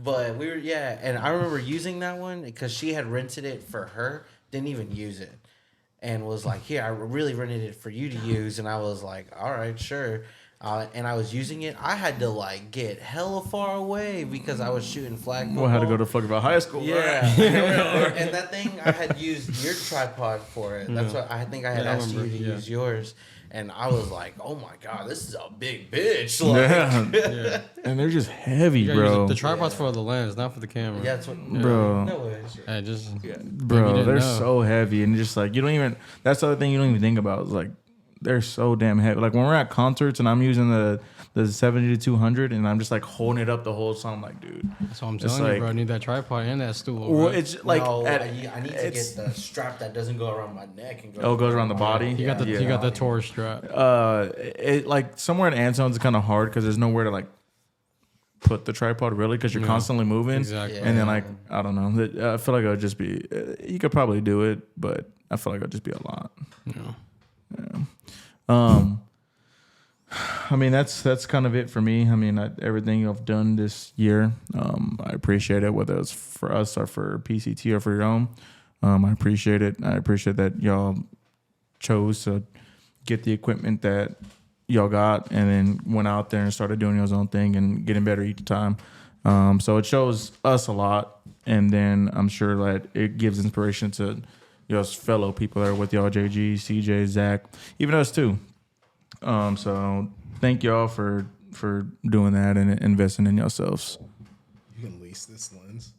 D: but we were, yeah. And I remember using that one because she had rented it for her, didn't even use it, and was like, "Here, I really rented it for you to use." And I was like, "All right, sure." And I was using it. I had to like get hella far away because I was shooting flag football.
A: Well, I had to go to fucking high school.
D: Yeah, and that thing I had used your tripod for it. That's what I think I had asked you to use yours, and I was like, "Oh my god, this is a big bitch!" Like,
A: Yeah. And they're just heavy,
C: You gotta use
A: bro.
C: the tripod's for the lens, not for the camera.
D: yeah, that's what,
A: Bro.
D: No way.
C: Hey, just
A: Bro, they're
C: know.
A: so heavy, and just like you don't even. That's the other thing you don't even think about. Is like they're so damn heavy. Like when we're at concerts and I'm using the 70 to 200, and I'm just like holding it up the whole song. I'm like, dude,
C: That's what I'm
A: It's
C: telling you,
A: like-
C: bro. I need that tripod and that stool.
A: well,
C: bro.
A: it's like
D: No,
A: at,
D: I need to
A: it's-
D: get the strap that doesn't go around my neck and go.
A: Oh, it goes around the
D: my-
A: body?
C: You got the
A: Yeah.
C: you got the Taurus strap.
A: it like somewhere in Anselm's is kind of hard because there's nowhere to like put the tripod really because you're
C: Yeah.
A: constantly moving.
C: Exactly.
A: And then like I don't know, I feel like it would just be. You could probably do it, but I feel like it would just be a lot.
C: Yeah.
A: I mean, that's kind of it for me. I mean, everything I've done this year, I appreciate it, whether it's for us or for PCT or for your own. I appreciate it. I appreciate that y'all chose to get the equipment that y'all got and then went out there and started doing y'all's own thing and getting better each time. So it shows us a lot, and then I'm sure that it gives inspiration to y'all's fellow people that are with y'all, JG, CJ, Zach, even us too. So thank y'all for doing that and investing in yourselves.
B: You can lease this lens.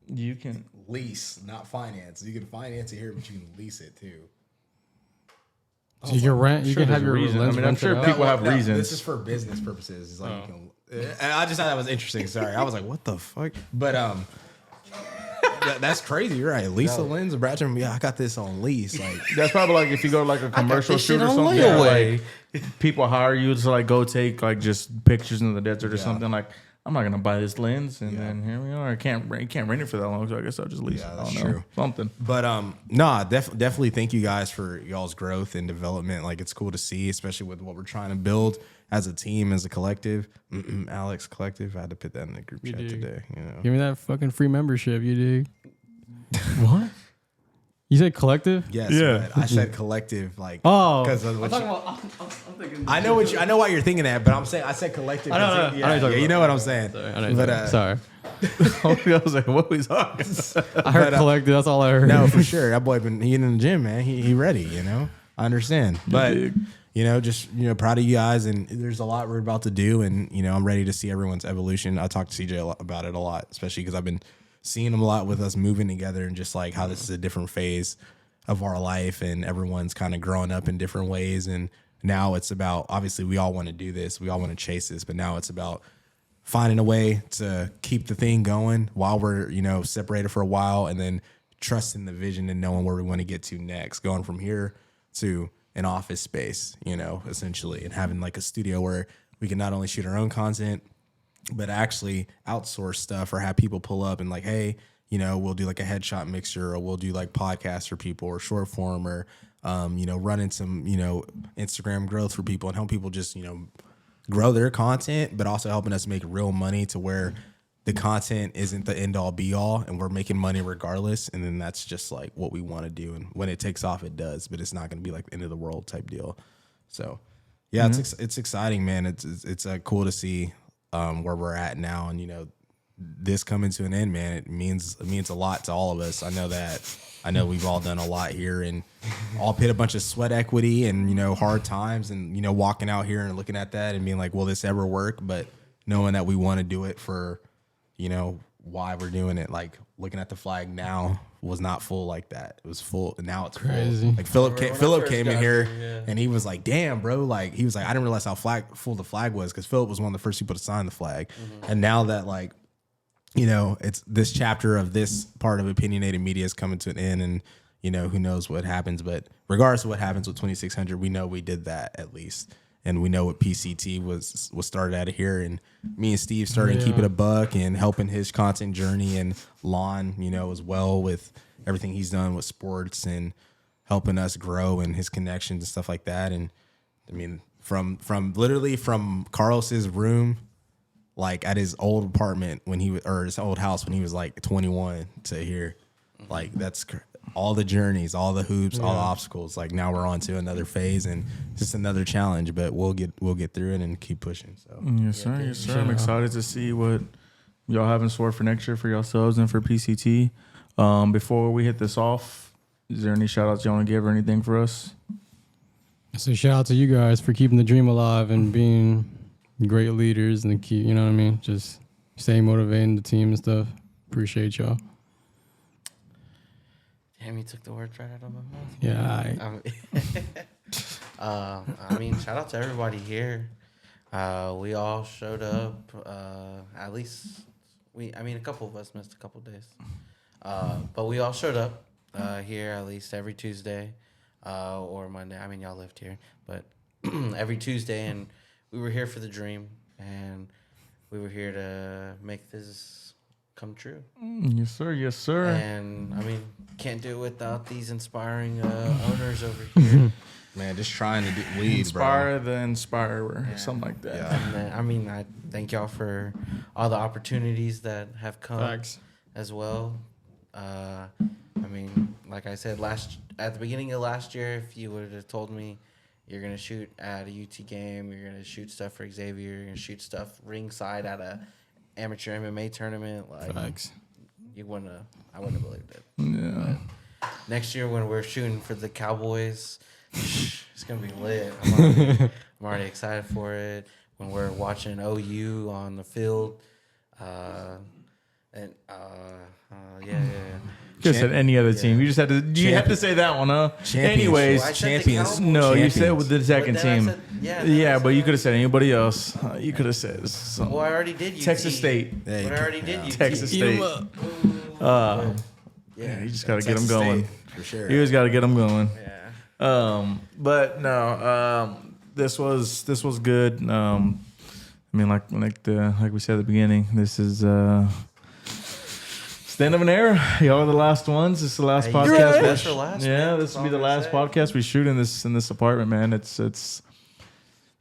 A: You can.
B: Lease, not finance. You can finance it here, but you can lease it too.
C: So you can rent. You
A: Sure,
C: can have
A: there's a
C: your
A: reason.
C: lens
A: I mean, I'm
C: rented
A: sure
C: out.
A: people have reasons.
B: This is for business purposes. It's like you can, and I just thought that was interesting. Sorry, I was like, "What the fuck?" But that's crazy. You're right. Lease a lens, Bratcher. Yeah, I got this on lease. Like
A: That's probably like if you go to like a commercial
D: this
A: shoot
D: shit
A: or
D: on
A: something.
D: layaway.
A: Like, people hire you to like go take like just pictures in the desert or something. Like I'm not gonna buy this lens, and then here we are. I can't rent it for that long, so I guess I'll just lease it. I
B: that's
A: don't know.
B: true.
A: Something.
B: But nah, definitely thank you guys for y'all's growth and development. Like it's cool to see, especially with what we're trying to build as a team, as a collective. Alex Collective. I had to put that in the group chat
C: dig.
B: today. You know,
C: Give me that fucking free membership, you dig?
A: What?
C: You said collective?
B: yes,
A: Yeah.
B: but I said collective, like
C: Oh,
B: because
C: I'm
B: of
C: talking
B: what
C: about. I'm thinking.
B: I know what I know why you're thinking that, but I'm saying I said collective.
C: I know,
B: 'cause
C: I know,
B: it-
C: I know
B: yeah,
C: you're talking
B: yeah, you
C: about.
B: know what I'm saying.
C: I know,
B: But
C: sorry,
A: I was like, what we talking?
C: I heard collective. That's all I heard.
B: no, for sure, that boy been in the gym, man. He ready, you know. I understand, but
A: dig.
B: you know, just proud of you guys, and there's a lot we're about to do, and I'm ready to see everyone's evolution. I talked to CJ about it a lot, especially because I've been seeing him a lot with us moving together, and just like how this is a different phase of our life, and everyone's kind of growing up in different ways, and now it's about, obviously we all want to do this, we all want to chase this, but now it's about finding a way to keep the thing going while we're separated for a while, and then trusting the vision and knowing where we want to get to next, going from here to an office space, essentially, and having like a studio where we can not only shoot our own content, but actually outsource stuff or have people pull up and like, hey, we'll do like a headshot mixer, or we'll do like podcasts for people, or short form, or running some Instagram growth for people, and help people just grow their content, but also helping us make real money to where the content isn't the end all be all, and we're making money regardless. And then that's just like what we want to do. And when it takes off, it does, but it's not going to be like the end of the world type deal. So yeah, it's exciting, man. It's cool to see where we're at now, and this coming to an end, man. It means a lot to all of us. I know that. I know we've all done a lot here, and all paid a bunch of sweat equity and hard times, and walking out here and looking at that and being like, will this ever work? But knowing that we want to do it for why we're doing it, like looking at the flag now was not full like that. It was full, and now it's
C: Crazy.
B: full. Like Philip
D: first
B: came in
D: got
B: here,
D: here,
B: and he was like, "Damn, bro!" Like he was like, "I didn't realize how full the flag was," because Philip was one of the first people to sign the flag, and now that like, you know, it's this chapter of this part of opinionated media is coming to an end, and you know, who knows what happens, but regardless of what happens with 2600, we know we did that at least. And we know what PCT was started out of here, and me and Steve started keeping a buck and helping his content journey, and Lon, you know, as well with everything he's done with sports and helping us grow and his connections and stuff like that. And I mean, from literally from Carlos's room, like at his old apartment or his old house when he was like 21 to here, like that's all the journeys, all the hoops, all the obstacles. Like now we're on to another phase and just another challenge, but we'll get through it and keep pushing. So
A: Yes, sir. I'm excited to see what y'all have in store for next year for yourselves and for PCT. Before we hit this off, is there any shout outs you want to give or anything for us?
C: So shout out to you guys for keeping the dream alive and being great leaders and keep, you know what I mean? Just stay motivating the team and stuff. Appreciate y'all.
D: Damn, you took the words right out of my mouth.
C: Yeah.
D: I mean, shout out to everybody here. We all showed up. At least a couple of us missed a couple days. But we all showed up here at least every Tuesday or Monday. I mean, y'all lived here, but every Tuesday, and we were here for the dream, and we were here to make this come true.
A: Yes, sir. Yes, sir.
D: And I mean, can't do it without these inspiring owners over here.
B: man, just trying to lead,
A: Inspire
B: bro.
A: the inspirer, something like that.
B: Yeah.
D: And then, I mean, I thank y'all for all the opportunities that have come
C: Thanks.
D: as well. I mean, like I said at the beginning of last year, if you would have told me you're gonna shoot at a UT game, you're gonna shoot stuff for Xavier, you're gonna shoot stuff ringside at a amateur MMA tournament, like
C: Thanks.
D: I wouldn't have believed it.
A: Yeah.
D: But next year when we're shooting for the Cowboys, it's gonna be lit. I'm already excited for it. When we're watching OU on the field,
A: You could have said any other team. You just had to. You had to say that one, huh? Anyways,
D: Well, I said the
B: champions.
D: Cowboys.
A: no, you said
B: Champions.
A: with the second
D: But then I
A: team.
D: said- then I
A: Yeah, but
D: said-
A: you could have said anybody else. You could have said some,
D: Well, I already did UT.
A: Texas State.
B: Yeah,
D: But I already did UT.
A: Texas
C: Eat 'em
A: State.
C: up.
A: Yeah, you just gotta get them
B: Texas
A: going.
B: State, for sure.
A: You just gotta get them going.
D: Yeah.
A: But no, this was good. I mean, like we said at the beginning, this is it's the end of an era. Y'all are the last ones. This is the last
D: Hey,
A: podcast.
D: you're right.
A: we
D: Best for last,
A: yeah,
D: man.
A: this
D: That's
A: will be
D: all
A: the
D: I'm
A: last
D: gonna say.
A: podcast we shoot in this apartment, man. It's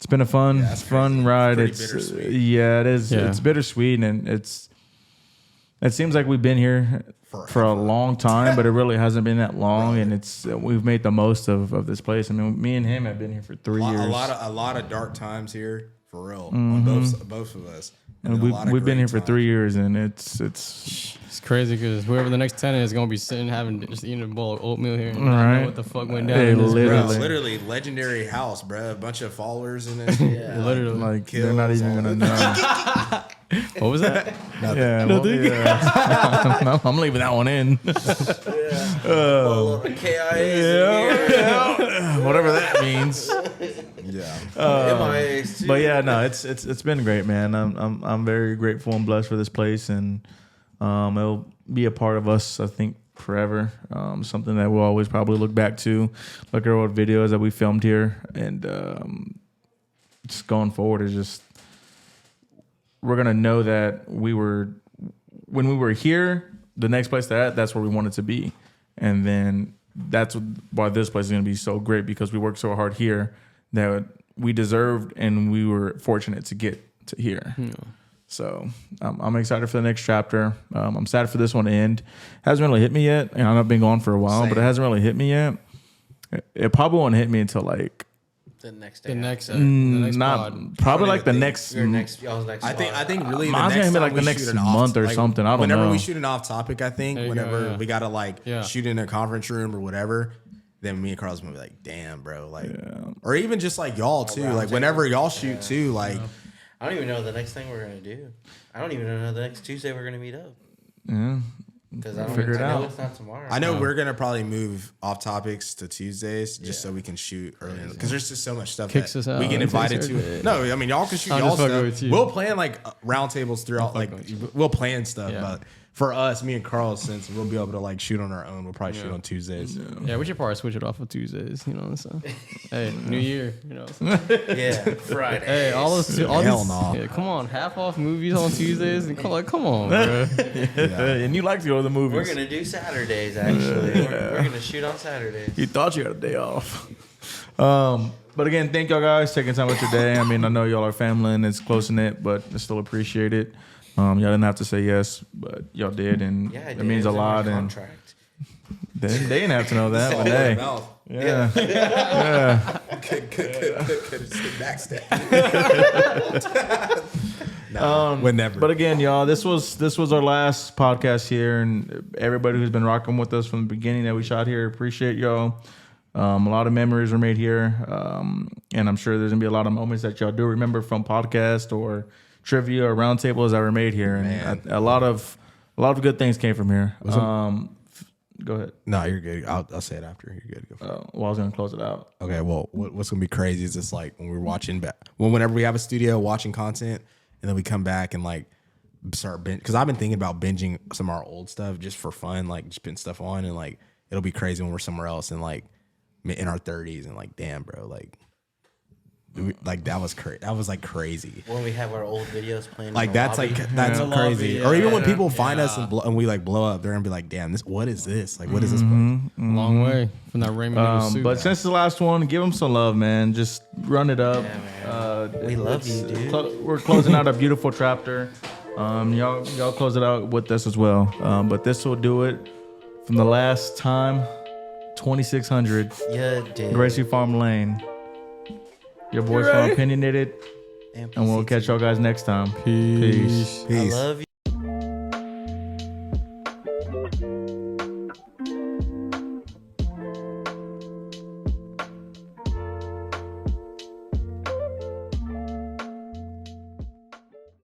A: been a fun
B: that's
A: fun
B: crazy.
A: ride.
B: Pretty
A: It's
B: bittersweet.
A: yeah, it is.
C: Yeah.
A: It's bittersweet, and it seems like we've been here for a long time, but it really hasn't been that long. And we've made the most of this place. I mean, me and him have been here for 3 years.
B: A lot of dark times here, for real, on both of us.
A: And
B: then a lot of
A: we've been
B: great
A: here for
B: times.
A: 3 years, and it's
C: It's crazy because whoever the next tenant is gonna be sitting just eating a bowl of oatmeal here. And not
A: Right.
C: know what the fuck went down?
A: Hey,
C: in this
B: Bro,
A: literally.
B: it's literally legendary house, bro. A bunch of followers in it.
D: Yeah.
C: Literally.
A: like they're not even gonna know.
C: What was that?
A: Yeah, well, I'm leaving that one in.
D: Well, KIAs
A: Yeah, whatever that means.
B: Yeah.
D: MIAs too.
A: But yeah, no, it's been great, man. I'm very grateful and blessed for this place, and it'll be a part of us, I think, forever. Something that we'll always probably look back to, look at our old videos that we filmed here, and just going forward is just we're gonna know that when we were here, the next place that's where we wanted to be, and then that's why this place is gonna be so great because we worked so hard here that we deserved and we were fortunate to get to here.
C: Yeah.
A: So I'm excited for the next chapter. I'm sad for this one to end. Hasn't really hit me yet. And I've been gone for a while, but it hasn't really hit me yet. It probably won't hit me until like
D: the next day.
C: The next pod.
A: probably like the
B: think
A: next.
D: Your next. Y'all's next.
B: I think
D: pod.
B: really
A: Mine's
B: the
A: gonna
B: next
A: be
B: time
A: like the
B: we
A: next
B: shoot an off-
A: month or
B: like,
A: something. I don't
B: whenever
A: know.
B: we shoot an off topic, I think
C: There you go,
B: whenever
C: yeah.
B: we gotta like
C: Yeah.
B: shoot in a conference room or whatever, then me and Carl's gonna be like, damn, bro, like, or even just like y'all too, like whenever y'all shoot too, like,
D: I don't even know the next thing we're gonna do. I don't even know the next Tuesday we're gonna meet up.
A: Yeah.
D: Because
A: Figure it
D: I know
A: out.
D: it's not tomorrow.
B: I know we're gonna probably move off topics to Tuesdays just so we can shoot early because there's just so much stuff
C: Kicks
B: that
C: us out
B: we get
C: and
B: invited
C: takes our
B: to. No, I mean y'all can shoot
C: I'm
B: y'all
C: just fucking with
B: stuff.
C: you.
B: We'll plan like roundtables throughout. Like we'll plan stuff,
C: Yeah.
B: but for us, me and Carl, since we'll be able to like shoot on our own, we'll probably shoot on Tuesdays.
C: Yeah, we should probably switch it off of Tuesdays. You know what I'm saying? Hey, New Year. You know what I'm saying?
D: Yeah, Friday.
C: Hey, all
B: Hell
C: these,
B: no.
C: yeah, come on, half off movies on Tuesdays. And come on, bro.
A: And you like to go to the movies.
D: We're gonna do Saturdays. Actually, we're gonna shoot on Saturdays.
A: You thought you had a day off. But again, thank y'all guys taking time out your day. I mean, I know y'all are family and it's close knit, but I still appreciate it. Y'all didn't have to say yes, but y'all did, and
D: Yeah,
A: it means a lot. And
D: contract.
A: they didn't have to know that, but hey, yeah,
B: Whenever.
A: But again, y'all, this was our last podcast here, and everybody who's been rocking with us from the beginning that we shot here, appreciate y'all. A lot of memories were made here, and I'm sure there's gonna be a lot of moments that y'all do remember from podcast or trivia or roundtables that were made here, and a lot of good things came from here. Go ahead.
B: No, you're good. I'll say it after. You're good. Go for it.
A: Well, I was gonna close it out.
B: Okay, well, what's gonna be crazy is just like when we're watching whenever we have a studio watching content, and then we come back and like start because I've been thinking about binging some of our old stuff just for fun, like just putting stuff on, and like it'll be crazy when we're somewhere else and like in our 30s and like damn, bro, like that was crazy. That was like crazy.
D: When we have our old videos playing,
B: Like
D: in the
B: that's
D: lobby.
B: like that's
C: Yeah.
B: crazy.
C: Lobby,
B: Or even when
C: yeah.
B: people find us and we like blow up, they're gonna be like, "Damn, what is this? Like, what is this?"
C: Long way from that Raymond noodle soup.
A: But since the last one, give them some love, man. Just run it up.
D: Yeah, man. We love you, dude.
A: We're closing out a beautiful chapter. Y'all close it out with this as well. But this will do it from the last time, 2600
D: Yeah, dude.
A: Gracie Farm Lane. Your boys from Opinionated, and we'll catch y'all guys next time. Peace.
D: I love you.